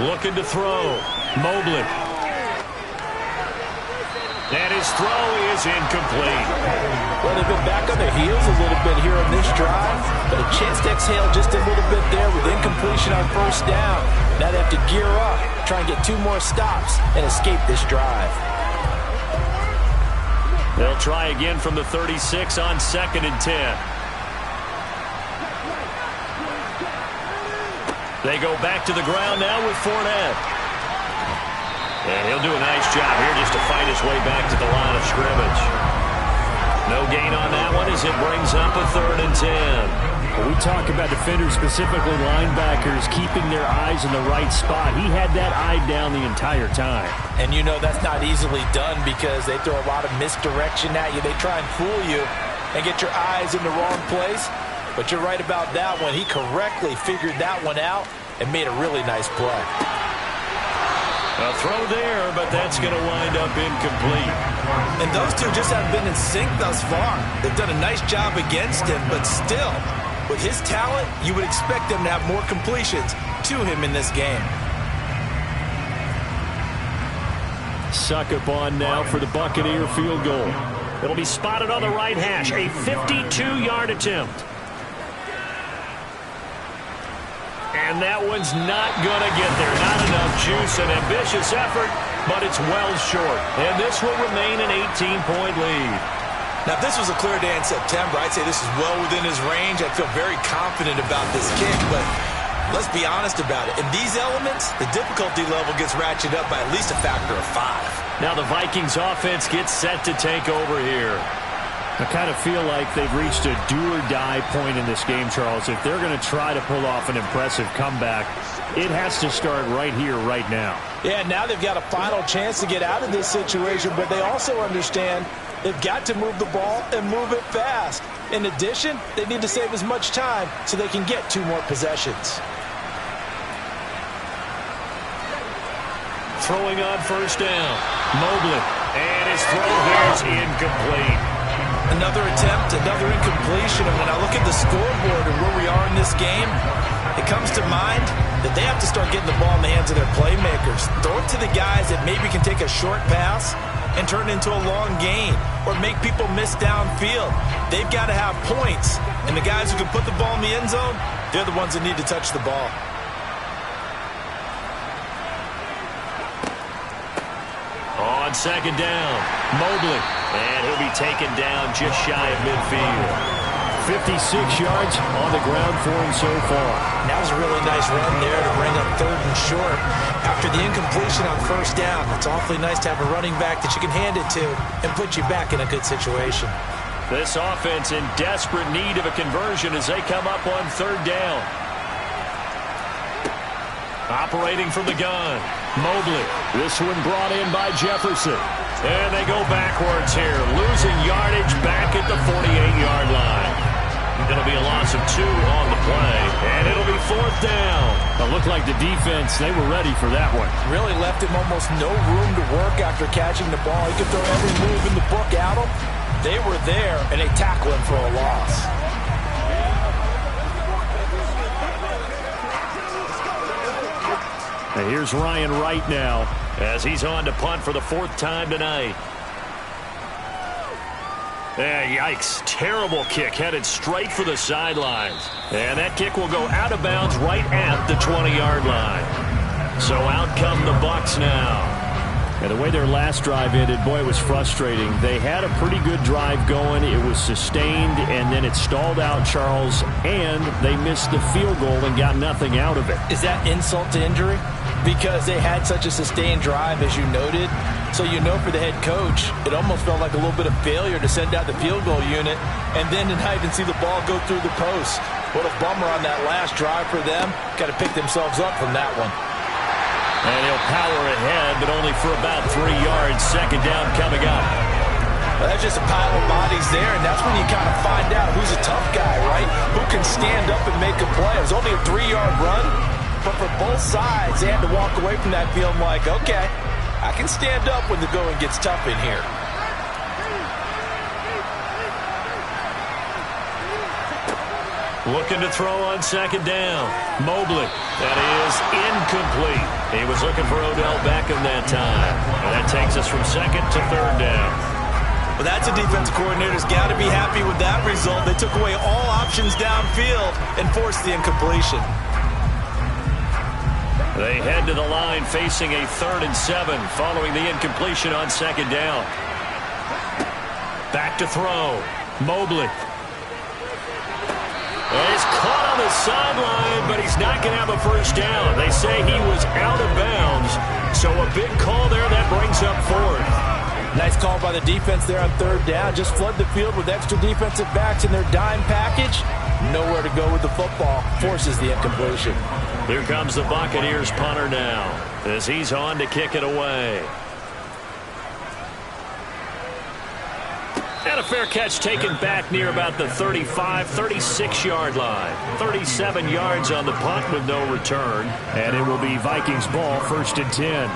Looking to throw. Mobley. And his throw is incomplete. Well, they've been back on their heels a little bit here on this drive, but a chance to exhale just a little bit there with incompletion on 1st down. Now they have to gear up, try and get 2 more stops and escape this drive. They'll try again from the 36 on 2nd and 10. They go back to the ground now with Fournette. And he'll do a nice job here just to fight his way back to the line of scrimmage. No gain on that one as it brings up a 3rd and 10. Well, we talk about defenders, specifically linebackers, keeping their eyes in the right spot. He had that eye down the entire time. And you know that's not easily done because they throw a lot of misdirection at you. They try and fool you and get your eyes in the wrong place. But you're right about that one. He correctly figured that one out and made a really nice play. A throw there, but that's going to wind up incomplete. And those two just haven't been in sync thus far. They've done a nice job against him, but still, with his talent, you would expect them to have more completions to him in this game. Suck up on now for the Buccaneer field goal. It'll be spotted on the right hash, a 52-yard attempt. And that one's not going to get there. Not enough juice, an ambitious effort, but it's well short. And this will remain an 18-point lead. Now, if this was a clear day in September, I'd say this is well within his range. I'd feel very confident about this kick, but let's be honest about it. In these elements, the difficulty level gets ratcheted up by at least a factor of 5. Now the Vikings offense gets set to take over here. I kind of feel like they've reached a do-or-die point in this game, Charles. If they're going to try to pull off an impressive comeback, it has to start right here, right now. Yeah, now they've got a final chance to get out of this situation, but they also understand they've got to move the ball and move it fast. In addition, they need to save as much time so they can get 2 more possessions. Throwing on first down. Mobley. And his throw here is incomplete. Another attempt, another incompletion. And when I look at the scoreboard and where we are in this game, it comes to mind that they have to start getting the ball in the hands of their playmakers. Throw it to the guys that maybe can take a short pass and turn it into a long gain or make people miss downfield. They've got to have points. And the guys who can put the ball in the end zone, they're the ones that need to touch the ball. On second down, Mobley. And he'll be taken down just shy of midfield. 56 yards on the ground for him so far. That was a really nice run there to bring up 3rd and short. After the incompletion on first down, it's awfully nice to have a running back that you can hand it to and put you back in a good situation. This offense in desperate need of a conversion as they come up on 3rd down. Operating from the gun, Mobley. This one brought in by Jefferson. And they go backwards here, losing yardage back at the 48-yard line. It'll be a loss of 2 on the play, and it'll be 4th down. It looked like the defense, they were ready for that one. Really left him almost no room to work after catching the ball. He could throw every move in the book at him. They were there, and they tackle him for a loss. And here's Ryan Wright now, as he's on to punt for the 4th time tonight. Yikes. Terrible kick headed straight for the sidelines. And that kick will go out of bounds right at the 20-yard line. So out come the Bucs now. And the way their last drive ended, boy, it was frustrating. They had a pretty good drive going. It was sustained, and then it stalled out, Charles, and they missed the field goal and got nothing out of it. Is that insult to injury? Because they had such a sustained drive, as you noted. So you know for the head coach, it almost felt like a little bit of failure to send out the field goal unit and then to not even see the ball go through the post. What a bummer on that last drive for them. Got to pick themselves up from that one. And he'll power ahead, but only for about 3 yards. 2nd down coming up. Well, that's just a pile of bodies there, and that's when you kind of find out who's a tough guy, right? Who can stand up and make a play. It was only a 3-yard run, but for both sides, they had to walk away from that feeling like, okay, I can stand up when the going gets tough in here. Looking to throw on 2nd down. Mobley. That is incomplete. He was looking for Odell Beckham that time. And that takes us from 2nd to 3rd down. Well, that's a defensive coordinator's got to be happy with that result. They took away all options downfield and forced the incompletion. They head to the line facing a 3rd and 7 following the incompletion on 2nd down. Back to throw. Mobley. He's caught on the sideline, but he's not going to have a first down. They say he was out of bounds, so a big call there that brings up 4th. Nice call by the defense there on 3rd down. Just flood the field with extra defensive backs in their dime package. Nowhere to go with the football. Forces the incompletion. Here comes the Buccaneers punter now, as he's on to kick it away. And a fair catch taken back near about the 35, 36-yard line. 37 yards on the punt with no return. And it will be Vikings ball, 1st and 10.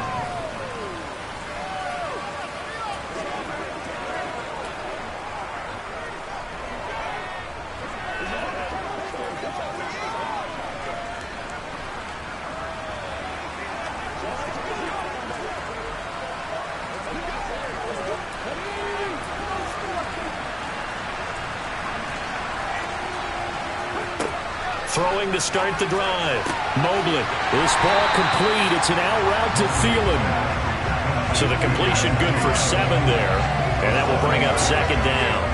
Throwing to start the drive. Mobley. This ball complete. It's an out route to Thielen. So the completion good for 7 there. And that will bring up second down.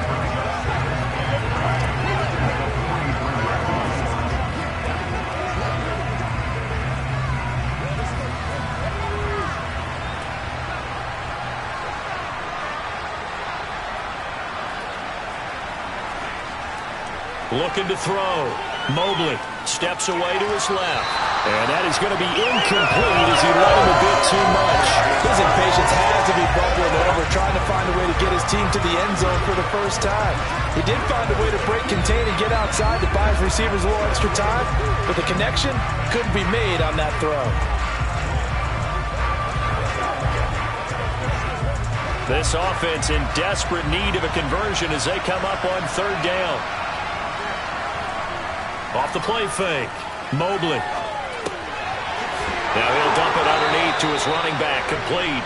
Looking to throw. Mobley steps away to his left. And that is going to be incomplete as he let him a bit too much. His impatience has to be bubbling over, trying to find a way to get his team to the end zone for the first time. He did find a way to break, contain, and get outside to buy his receivers a little extra time, but the connection couldn't be made on that throw. This offense in desperate need of a conversion as they come up on third down. Off the play fake. Mobley. Now he'll dump it underneath to his running back, complete.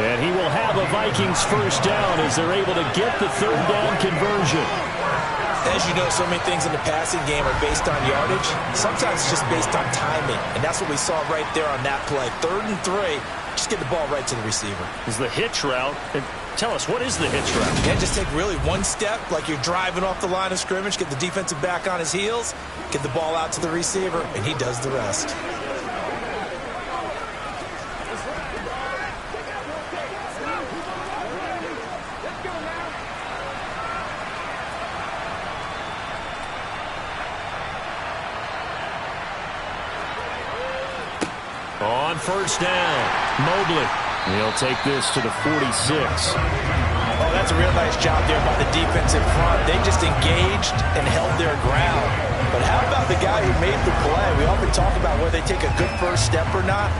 And he will have a Vikings first down as they're able to get the third down conversion. As you know, so many things in the passing game are based on yardage. Sometimes it's just based on timing. And that's what we saw right there on that play. 3rd and 3. Just get the ball right to the receiver. Is the hitch route. And tell us, what is the hitch route? Yeah, just take really one step like you're driving off the line of scrimmage, get the defensive back on his heels, get the ball out to the receiver, and he does the rest. On first down, Mobley. He'll take this to the 46. Oh, that's a real nice job there by the defense in front. They just engaged and held their ground. But how about the guy who made the play? We often talk about whether they take a good first step or not.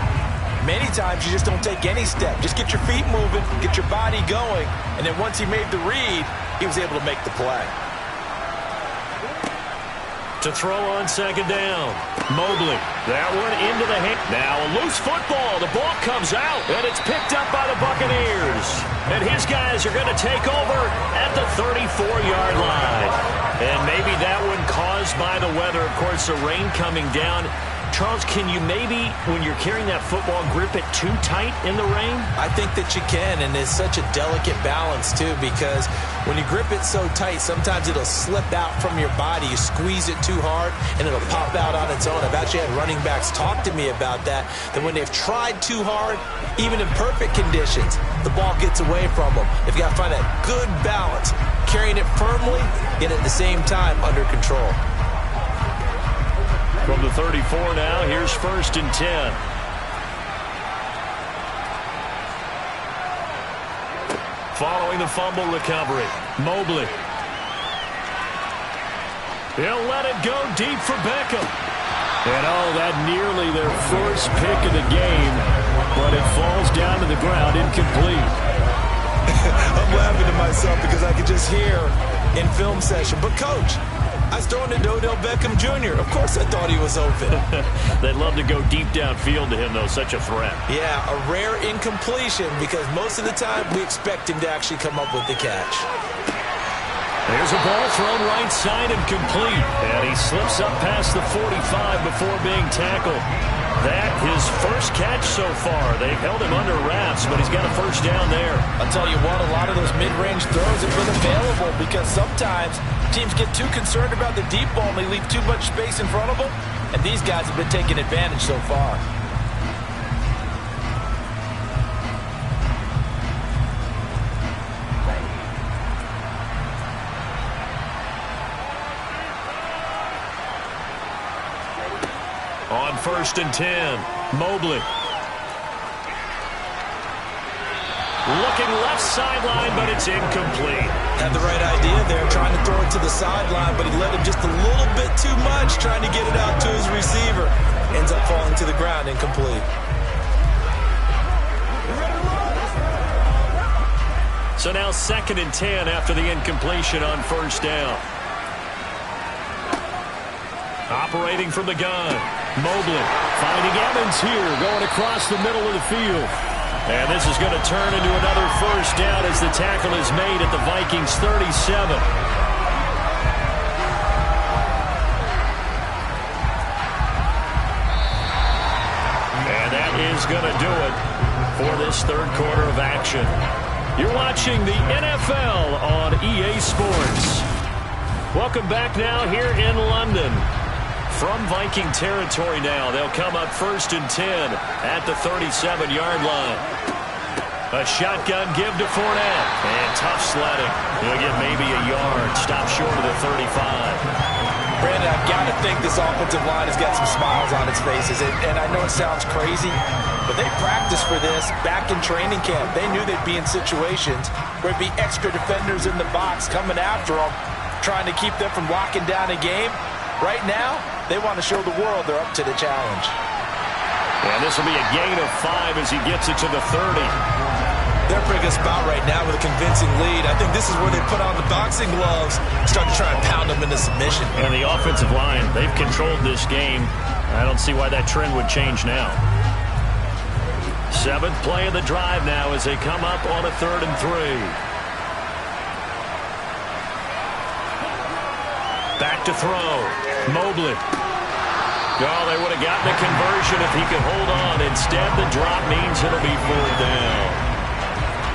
Many times you just don't take any step. Just get your feet moving, get your body going, and then once he made the read, he was able to make the play. To throw on second down, Mobley. That one into the hand. Now a loose football. The ball comes out, and it's picked up by the Buccaneers. And his guys are going to take over at the 34-yard line. And maybe that one caused by the weather. Of course, the rain coming down. Charles, can you maybe, when you're carrying that football, grip it too tight in the rain? I think that you can, and it's such a delicate balance, too, because when you grip it so tight, sometimes it'll slip out from your body. You squeeze it too hard, and it'll pop out on its own. I've actually had running backs talk to me about that when they've tried too hard, even in perfect conditions, the ball gets away from them. They've got to find that good balance, carrying it firmly, yet at the same time under control. From the 34 now, here's 1st and 10. Following the fumble recovery, Mobley. He'll let it go deep for Beckham. And oh, that nearly their first pick of the game, but it falls down to the ground incomplete. I'm laughing to myself because I could just hear in film session, but coach, I was throwing to Odell Beckham Jr. Of course I thought he was open. They'd love to go deep downfield to him, though. Such a threat. Yeah, a rare incompletion because most of the time we expect him to actually come up with the catch. There's a ball thrown right side and complete. And he slips up past the 45 before being tackled. That his first catch so far. They've held him under wraps, but he's got a first down there. I'll tell you what, a lot of those mid-range throws have been available because sometimes teams get too concerned about the deep ball and they leave too much space in front of them, and these guys have been taking advantage so far. On 1st and 10, Mobley. Looking left sideline, but it's incomplete. Had the right idea there, trying to throw it to the sideline, but he let him just a little bit too much, trying to get it out to his receiver. Ends up falling to the ground, incomplete. So now 2nd and 10 after the incompletion on first down. Operating from the gun, Mobley finding Evans here, going across the middle of the field. And this is going to turn into another first down as the tackle is made at the Vikings 37. is going to do it for this third quarter of action. You're watching the NFL on EA Sports. Welcome back now here in London. From Viking territory now, they'll come up 1st and 10 at the 37-yard line. A shotgun give to Fournette. And tough sledding. He'll get maybe a yard. Stop short of the 35. Brandon, I've got to think this offensive line has got some smiles on its faces. And I know it sounds crazy, but they practiced for this back in training camp. They knew they'd be in situations where it'd be extra defenders in the box coming after them, trying to keep them from locking down a game. Right now, they want to show the world they're up to the challenge. And this will be a gain of 5 as he gets it to the 30. They're a pretty good spot right now with a convincing lead. I think this is where they put on the boxing gloves, start to try and pound them into submission. And the offensive line, they've controlled this game. I don't see why that trend would change now. 7th play of the drive now as they come up on a 3rd and 3. Back to throw. Mobley. Oh, they would have gotten a conversion if he could hold on. Instead, the drop means it'll be 4th down.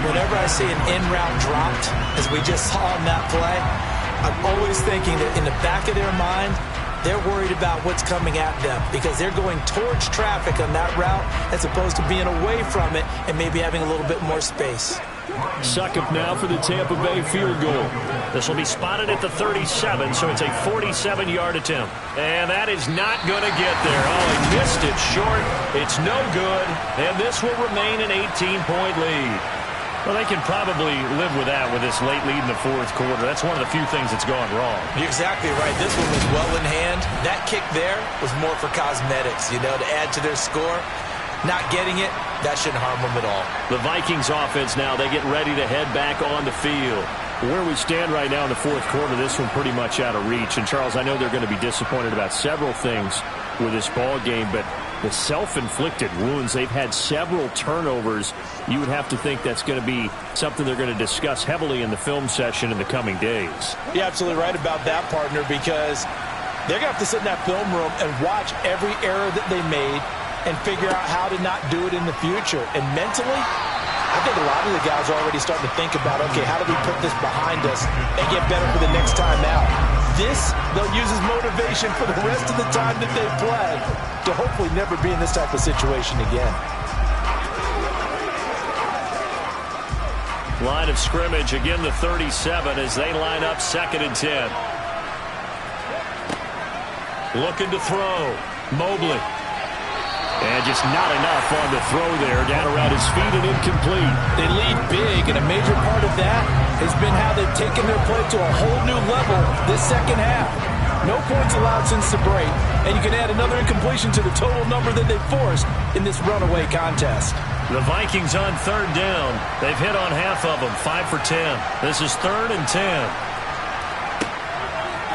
Whenever I see an in-route dropped, as we just saw in that play, I'm always thinking that in the back of their mind, they're worried about what's coming at them because they're going towards traffic on that route as opposed to being away from it and maybe having a little bit more space. Succop now for the Tampa Bay field goal. This will be spotted at the 37, so it's a 47-yard attempt. And that is not going to get there. Oh, he missed it short. It's no good. And this will remain an 18-point lead. Well, they can probably live with that with this late lead in the 4th quarter. That's one of the few things that's gone wrong. You're exactly right. This one was well in hand. That kick there was more for cosmetics, to add to their score. Not getting it, that shouldn't harm them at all. The Vikings offense now, they get ready to head back on the field. Where we stand right now in the 4th quarter, this one pretty much out of reach. And, Charles, I know they're going to be disappointed about several things with this ball game, but the self-inflicted wounds, they've had several turnovers. You would have to think that's going to be something they're going to discuss heavily in the film session in the coming days. You're absolutely right about that, partner, because they're going to have to sit in that film room and watch every error that they made and figure out how to not do it in the future. And mentally, I think a lot of the guys are already starting to think about, okay, how do we put this behind us and get better for the next time out? This, they'll use as motivation for the rest of the time that they play to hopefully never be in this type of situation again. Line of scrimmage, again the 37 as they line up 2nd and 10. Looking to throw. Mobley. And just not enough on the throw there. Down around his feet and incomplete. They lead big, and a major part of that has been how they've taken their play to a whole new level this second half. No points allowed since the break, and you can add another incompletion to the total number that they forced in this runaway contest. The Vikings on 3rd down. They've hit on half of them, 5 for 10. This is 3rd and 10.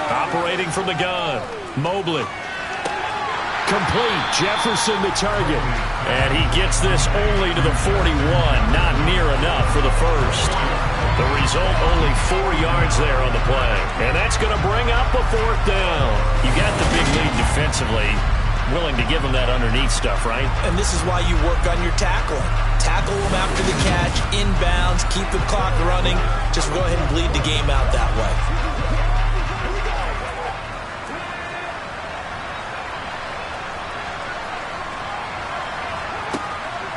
Operating from the gun, Mobley. Complete. Jefferson the target. And he gets this only to the 41. Not near enough for the first. The result, only 4 yards there on the play. And that's going to bring up a 4th down. You got the big lead defensively. Willing to give them that underneath stuff, right? And this is why you work on your tackling. Tackle them after the catch, inbounds, keep the clock running. Just go ahead and bleed the game out that way.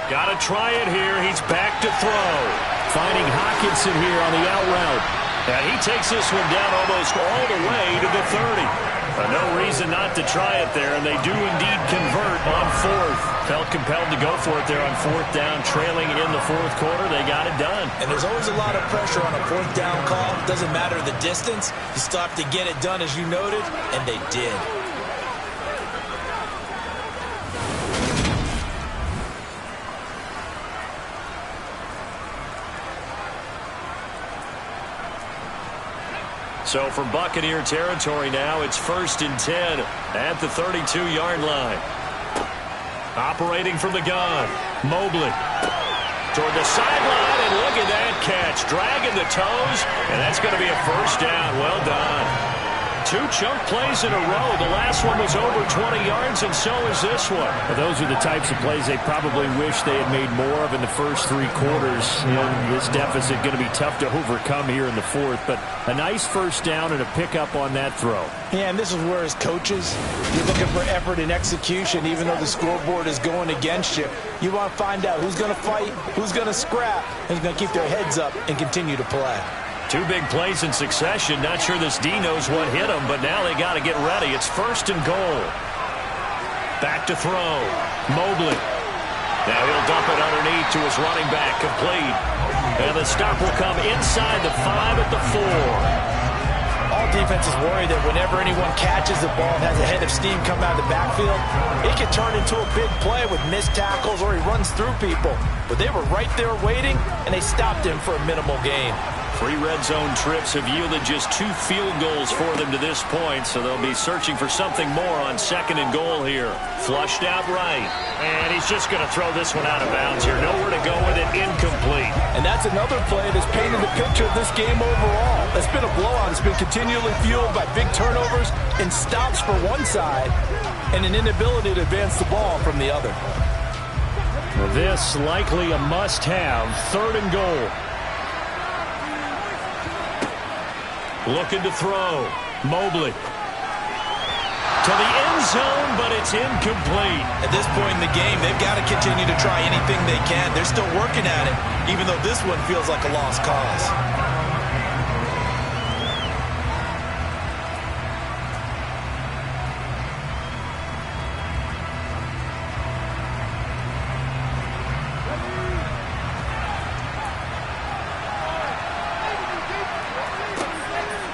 Got to try it here. He's back to throw. Finding Hockenson here on the out route. And he takes this one down almost all the way to the 30. No reason not to try it there, and they do indeed convert on 4th. Felt compelled to go for it there on 4th down, trailing in the 4th quarter. They got it done. And there's always a lot of pressure on a 4th down call. Doesn't matter the distance. You still have to get it done, as you noted, and they did. So from Buccaneer territory now, it's 1st and 10 at the 32-yard line. Operating from the gun, Mobley. Toward the sideline, and look at that catch. Dragging the toes, and that's going to be a 1st down. Well done. 2 chunk plays in a row. The last one was over 20 yards, and so is this one. Well, those are the types of plays they probably wish they had made more of in the first 3 quarters. And this deficit going to be tough to overcome here in the 4th. But a nice first down and a pickup on that throw. Yeah, and this is where as coaches, you're looking for effort and execution, even though the scoreboard is going against you. You want to find out who's going to fight, who's going to scrap, and who's going to keep their heads up and continue to play. 2 big plays in succession. Not sure this D knows what hit him, but now they got to get ready. It's 1st and goal. Back to throw. Mobley. Now he'll dump it underneath to his running back. Complete. And the stop will come inside the 5 at the 4. All defenses worry that whenever anyone catches the ball and has a head of steam come out of the backfield, it can turn into a big play with missed tackles or he runs through people. But they were right there waiting, and they stopped him for a minimal gain. 3 red zone trips have yielded just 2 field goals for them to this point, so they'll be searching for something more on 2nd and goal here. Flushed out right. And he's just going to throw this one out of bounds here. Nowhere to go with it. Incomplete. And that's another play that's painted the picture of this game overall. It's been a blowout. It's been continually fueled by big turnovers and stops for one side and an inability to advance the ball from the other. This likely a must-have. 3rd and goal. Looking to throw. Mobley. To the end zone, but it's incomplete. At this point in the game, they've got to continue to try anything they can. They're still working at it, even though this one feels like a lost cause.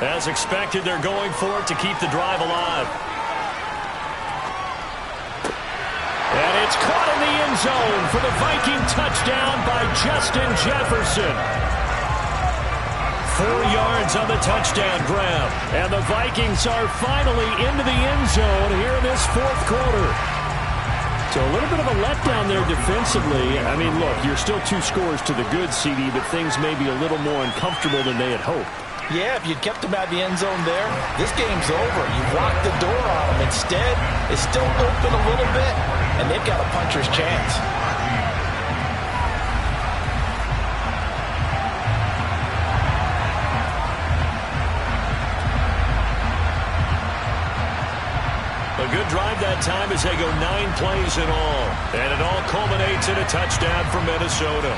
As expected, they're going for it to keep the drive alive. And it's caught in the end zone for the Viking touchdown by Justin Jefferson. 4 yards on the touchdown grab. And the Vikings are finally into the end zone here in this 4th quarter. So a little bit of a letdown there defensively. I mean, look, you're still 2 scores to the good, CD, but things may be a little more uncomfortable than they had hoped. Yeah, if you'd kept them out of the end zone there, this game's over. You've locked the door on them. Instead, it's still open a little bit, and they've got a puncher's chance. A good drive that time as they go 9 plays in all. And it all culminates in a touchdown for Minnesota.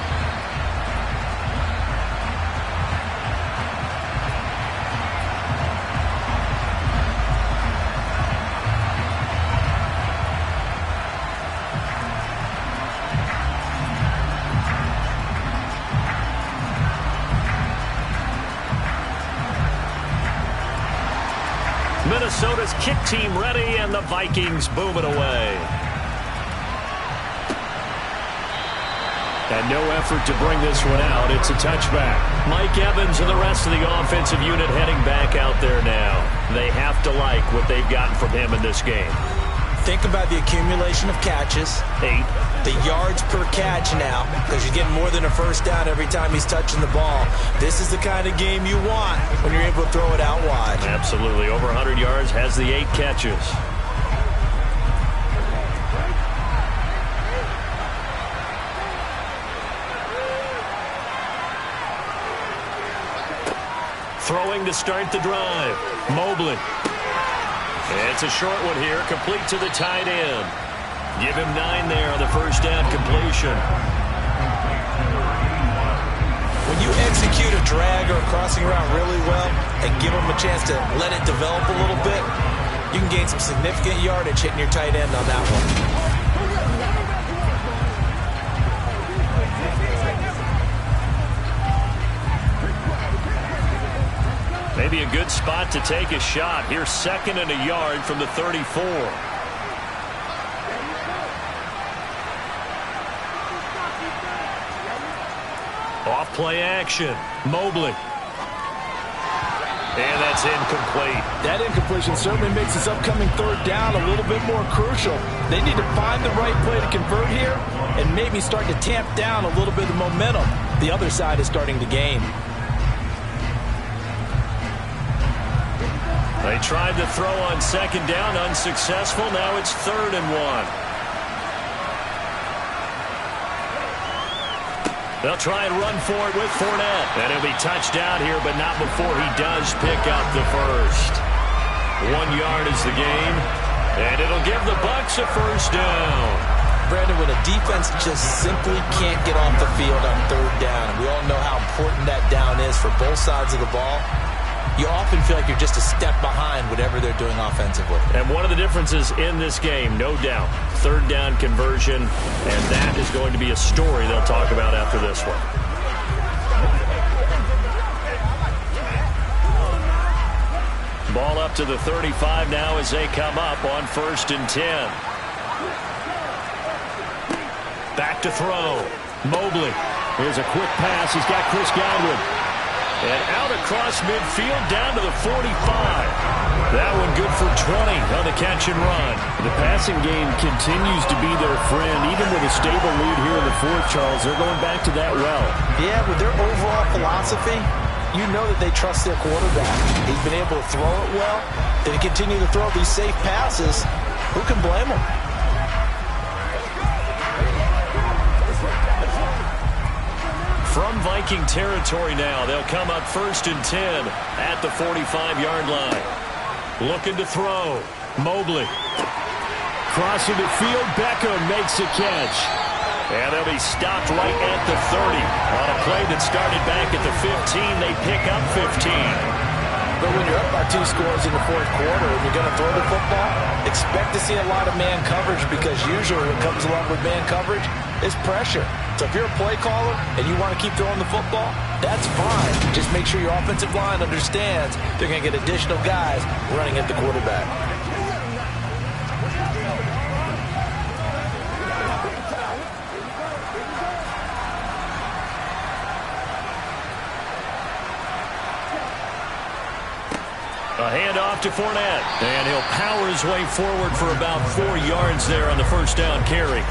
Minnesota's kick team ready, and the Vikings boom it away. And no effort to bring this one out. It's a touchback. Mike Evans and the rest of the offensive unit heading back out there now. They have to like what they've gotten from him in this game. Think about the accumulation of catches. 8. The yards per catch now, because you're getting more than a first down every time he's touching the ball. This is the kind of game you want when you're able to throw it out wide. Absolutely. Over 100 yards, has the 8 catches. Throwing to start the drive. Mobley. It's a short one here, complete to the tight end. Give him 9 there on the first down completion. When you execute a drag or a crossing route really well and give them a chance to let it develop a little bit, you can gain some significant yardage hitting your tight end on that one. Maybe a good spot to take a shot. Here's 2nd and a yard from the 34. Off play action. Mobley. And that's incomplete. That incompletion certainly makes this upcoming 3rd down a little bit more crucial. They need to find the right play to convert here and maybe start to tamp down a little bit of momentum the other side is starting to gain. They They tried to throw on second down, unsuccessful. Now it's 3rd and 1. They'll try and run for it with Fournette. And he'll be touched out here, but not before he does pick up the first. 1 yard is the game, and it'll give the Bucs a first down. Brandon, when a defense just simply can't get off the field on 3rd down, and we all know how important that down is for both sides of the ball, you often feel like you're just a step behind whatever they're doing offensively. And one of the differences in this game, no doubt, 3rd down conversion, and that is going to be a story they'll talk about after this one. Ball up to the 35 now as they come up on 1st and 10. Back to throw. Mobley. Here's a quick pass. He's got Chris Godwin. And out across midfield down to the 45. That one good for 20 on the catch and run. The passing game continues to be their friend. Even with a stable lead here in the 4th, Charles, they're going back to that well. Yeah, with their overall philosophy, you know that they trust their quarterback. He's been able to throw it well. They continue to throw these safe passes. Who can blame them? From Viking territory now, they'll come up 1st and 10 at the 45-yard line. Looking to throw. Mobley. Crossing the field. Beckham makes a catch. And they'll be stopped right at the 30. On a play that started back at the 15, they pick up 15. But when you're up by 2 scores in the 4th quarter and you're going to throw the football, expect to see a lot of man coverage, because usually what comes along with man coverage is pressure. So if you're a play caller and you want to keep throwing the football, that's fine. Just make sure your offensive line understands they're going to get additional guys running at the quarterback. A handoff to Fournette, and he'll power his way forward for about 4 yards there on the 1st down carry.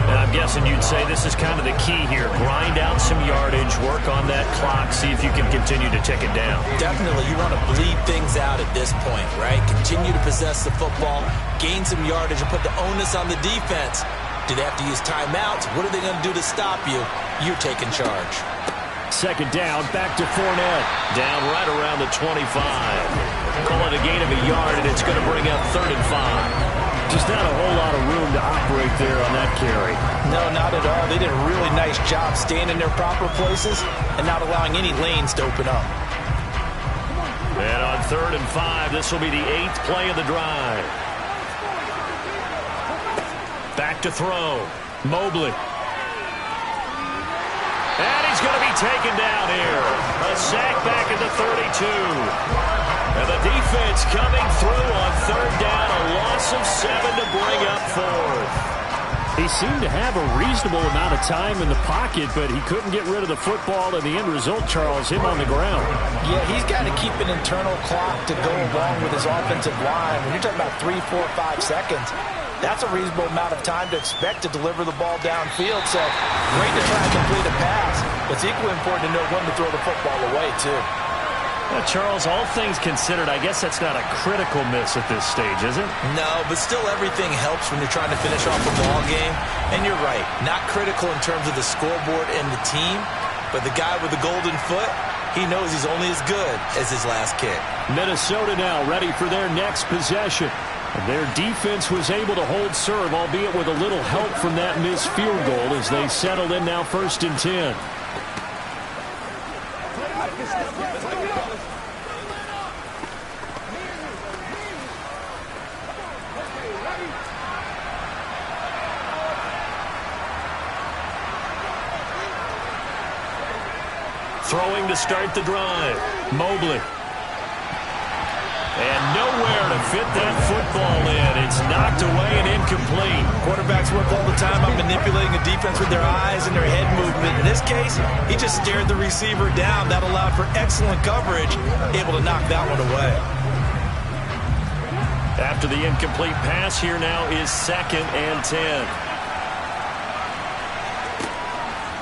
And I'm guessing you'd say this is kind of the key here. Grind out some yardage, work on that clock, see if you can continue to tick it down. Definitely, you want to bleed things out at this point, right? Continue to possess the football, gain some yardage, and put the onus on the defense. Do they have to use timeouts? What are they going to do to stop you? You're taking charge. 2nd down, back to Fournette. Down right around the 25. Call it a gain of a yard, and it's going to bring up 3rd and 5. Just not a whole lot of room to operate there on that carry. No, not at all. They did a really nice job staying in their proper places and not allowing any lanes to open up. And on 3rd and 5, this will be the 8th play of the drive. Back to throw. Mobley. And he's going to be taken down here. A sack back at the 32. And the defense coming through on 3rd down. A loss of 7 to bring up 4th. He seemed to have a reasonable amount of time in the pocket, but he couldn't get rid of the football, and the end result, Charles, him on the ground. Yeah, he's got to keep an internal clock to go along with his offensive line. When you're talking about 3, 4, 5 seconds, that's a reasonable amount of time to expect to deliver the ball downfield. So great to try and complete a pass, but it's equally important to know when to throw the football away, too. Well, Charles, all things considered, I guess that's not a critical miss at this stage, is it? No, but still everything helps when you're trying to finish off a ball game. And you're right, not critical in terms of the scoreboard and the team, but the guy with the golden foot, he knows he's only as good as his last kick. Minnesota now ready for their next possession. Their defense was able to hold serve, albeit with a little help from that missed field goal as they settle in now 1st and 10. Throwing to start the drive. Mobley. And nowhere to fit that football in. It's knocked away and incomplete. Quarterbacks work all the time on manipulating a defense with their eyes and their head movement. In this case, he just stared the receiver down. That allowed for excellent coverage, able to knock that one away. After the incomplete pass, here now is 2nd and 10.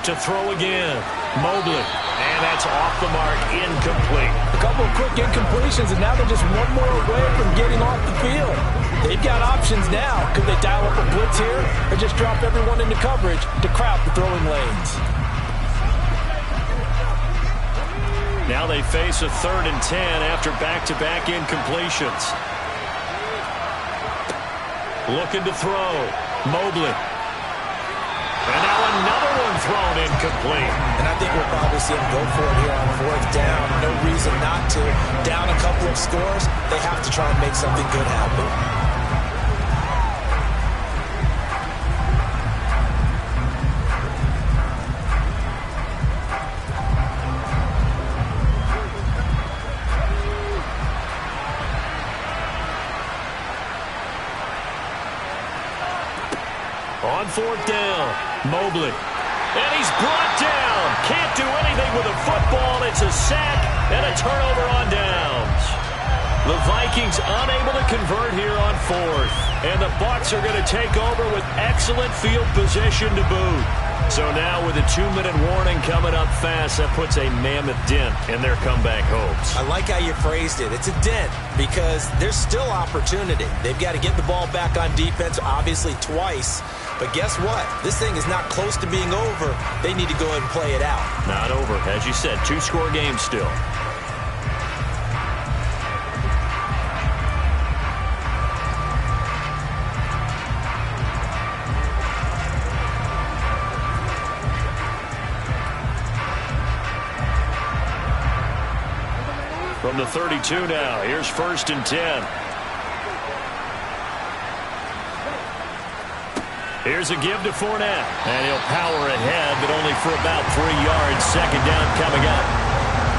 To throw again. Mobley. And that's off the mark, incomplete. A couple of quick incompletions, and now they're just one more away from getting off the field. They've got options now. Could they dial up a blitz here or just drop everyone into coverage to crowd the throwing lanes? Now they face a 3rd and 10 after back-to-back incompletions. Looking to throw. Mobley. And now another one thrown incomplete. And I think we'll probably see them go for it here on 4th down. No reason not to. Down a couple of scores, they have to try and make something good happen. On 4th down, Mobley. And he's brought down. Can't do anything with a football. It's a sack and a turnover on downs. The Vikings unable to convert here on 4th. And the Bucs are going to take over with excellent field position to boot. So now with a 2-minute warning coming up fast, that puts a mammoth dent in their comeback hopes. I like how you phrased it. It's a dent because there's still opportunity. They've got to get the ball back on defense, obviously twice. But guess what? This thing is not close to being over. They need to go ahead and play it out. Not over. As you said, 2-score game still. From the 32 now, here's 1st and 10. Here's a give to Fournette. And he'll power ahead, but only for about 3 yards. 2nd down coming up.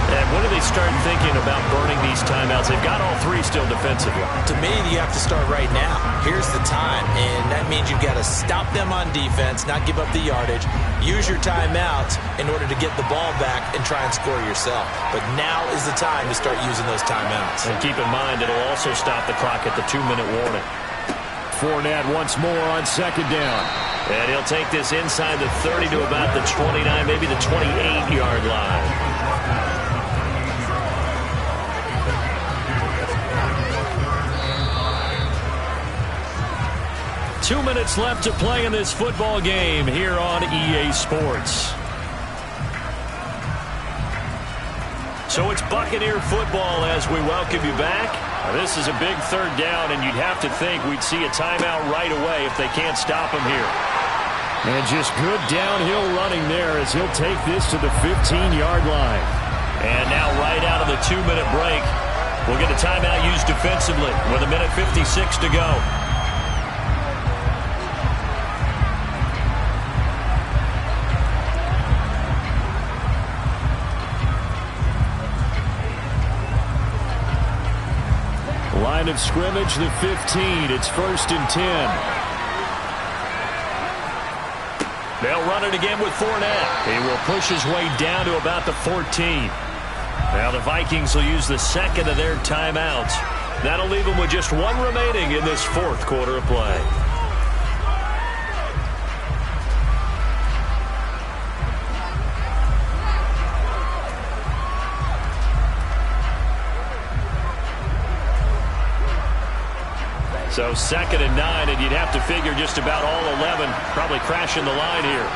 And when do they start thinking about burning these timeouts? They've got all 3 still defensively. To me, you have to start right now. Here's the time, and that means you've got to stop them on defense, not give up the yardage, use your timeouts in order to get the ball back and try and score yourself. But now is the time to start using those timeouts. And keep in mind, it'll also stop the clock at the 2-minute warning. Fournette once more on 2nd down. And he'll take this inside the 30 to about the 29, maybe the 28-yard line. 2 minutes left to play in this football game here on EA Sports. So it's Buccaneer football as we welcome you back. This is a big 3rd down, and you'd have to think we'd see a timeout right away if they can't stop him here. And just good downhill running there as he'll take this to the 15-yard line. And now right out of the 2-minute break, we'll get a timeout used defensively with 1:56 to go. Line of scrimmage, the 15. It's 1st and 10. They'll run it again with Fournette. He will push his way down to about the 14. Now the Vikings will use the 2nd of their timeouts. That'll leave them with just 1 remaining in this 4th quarter of play. So 2nd and 9, and you'd have to figure just about all 11 probably crashing the line here.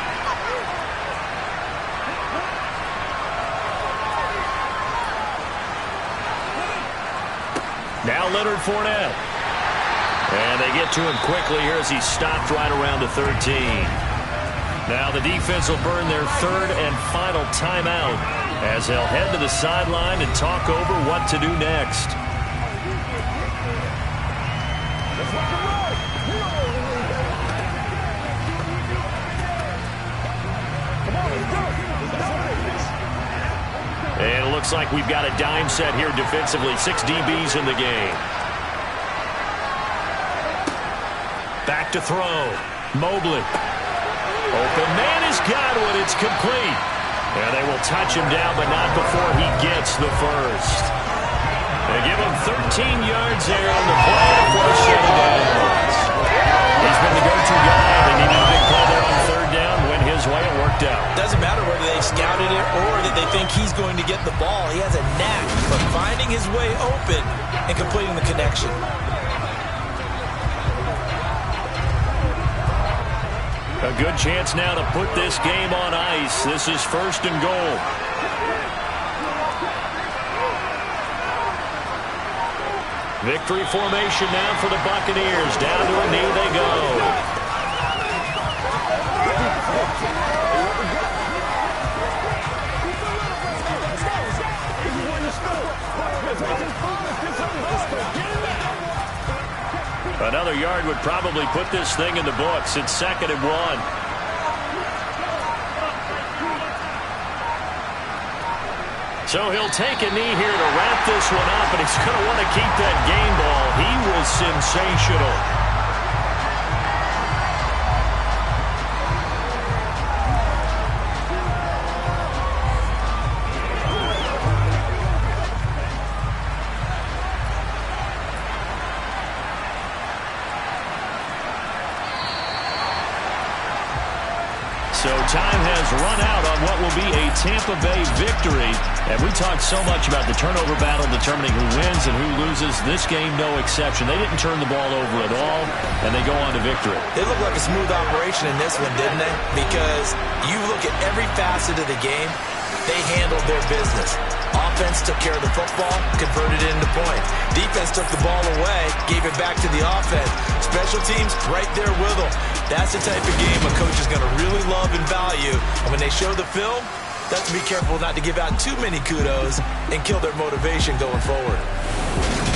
Now Leonard Fournette. And they get to him quickly here as he's stopped right around the 13. Now the defense will burn their 3rd and final timeout as they'll head to the sideline and talk over what to do next. And it looks like we've got a dime set here defensively. 6 DBs in the game. Back to throw. Mobley. Open man is Godwin. It's complete. And they will touch him down, but not before he gets the first. They give him 13 yards there on the play for a 7 downs. He's been the go-to guy. They needed a big play there on 3rd down. Went his way. It worked checked out. Doesn't matter whether they've scouted it or that they think he's going to get the ball. He has a knack for finding his way open and completing the connection. A good chance now to put this game on ice. This is 1st and goal. Victory formation now for the Buccaneers. Down to a knee they go. Another yard would probably put this thing in the books. It's 2nd and 1. So he'll take a knee here to wrap this one up, and he's going to want to keep that game ball. He was sensational. So time has run out on what will be a Tampa Bay victory. And we talked so much about the turnover battle determining who wins and who loses. This game, no exception. They didn't turn the ball over at all, and they go on to victory. It looked like a smooth operation in this one, didn't they? Because you look at every facet of the game, they handled their business. Offense took care of the football, converted it into points. Defense took the ball away, gave it back to the offense. Special teams right there with them. That's the type of game a coach is going to really love and value. And when they show the film, they have to be careful not to give out too many kudos and kill their motivation going forward.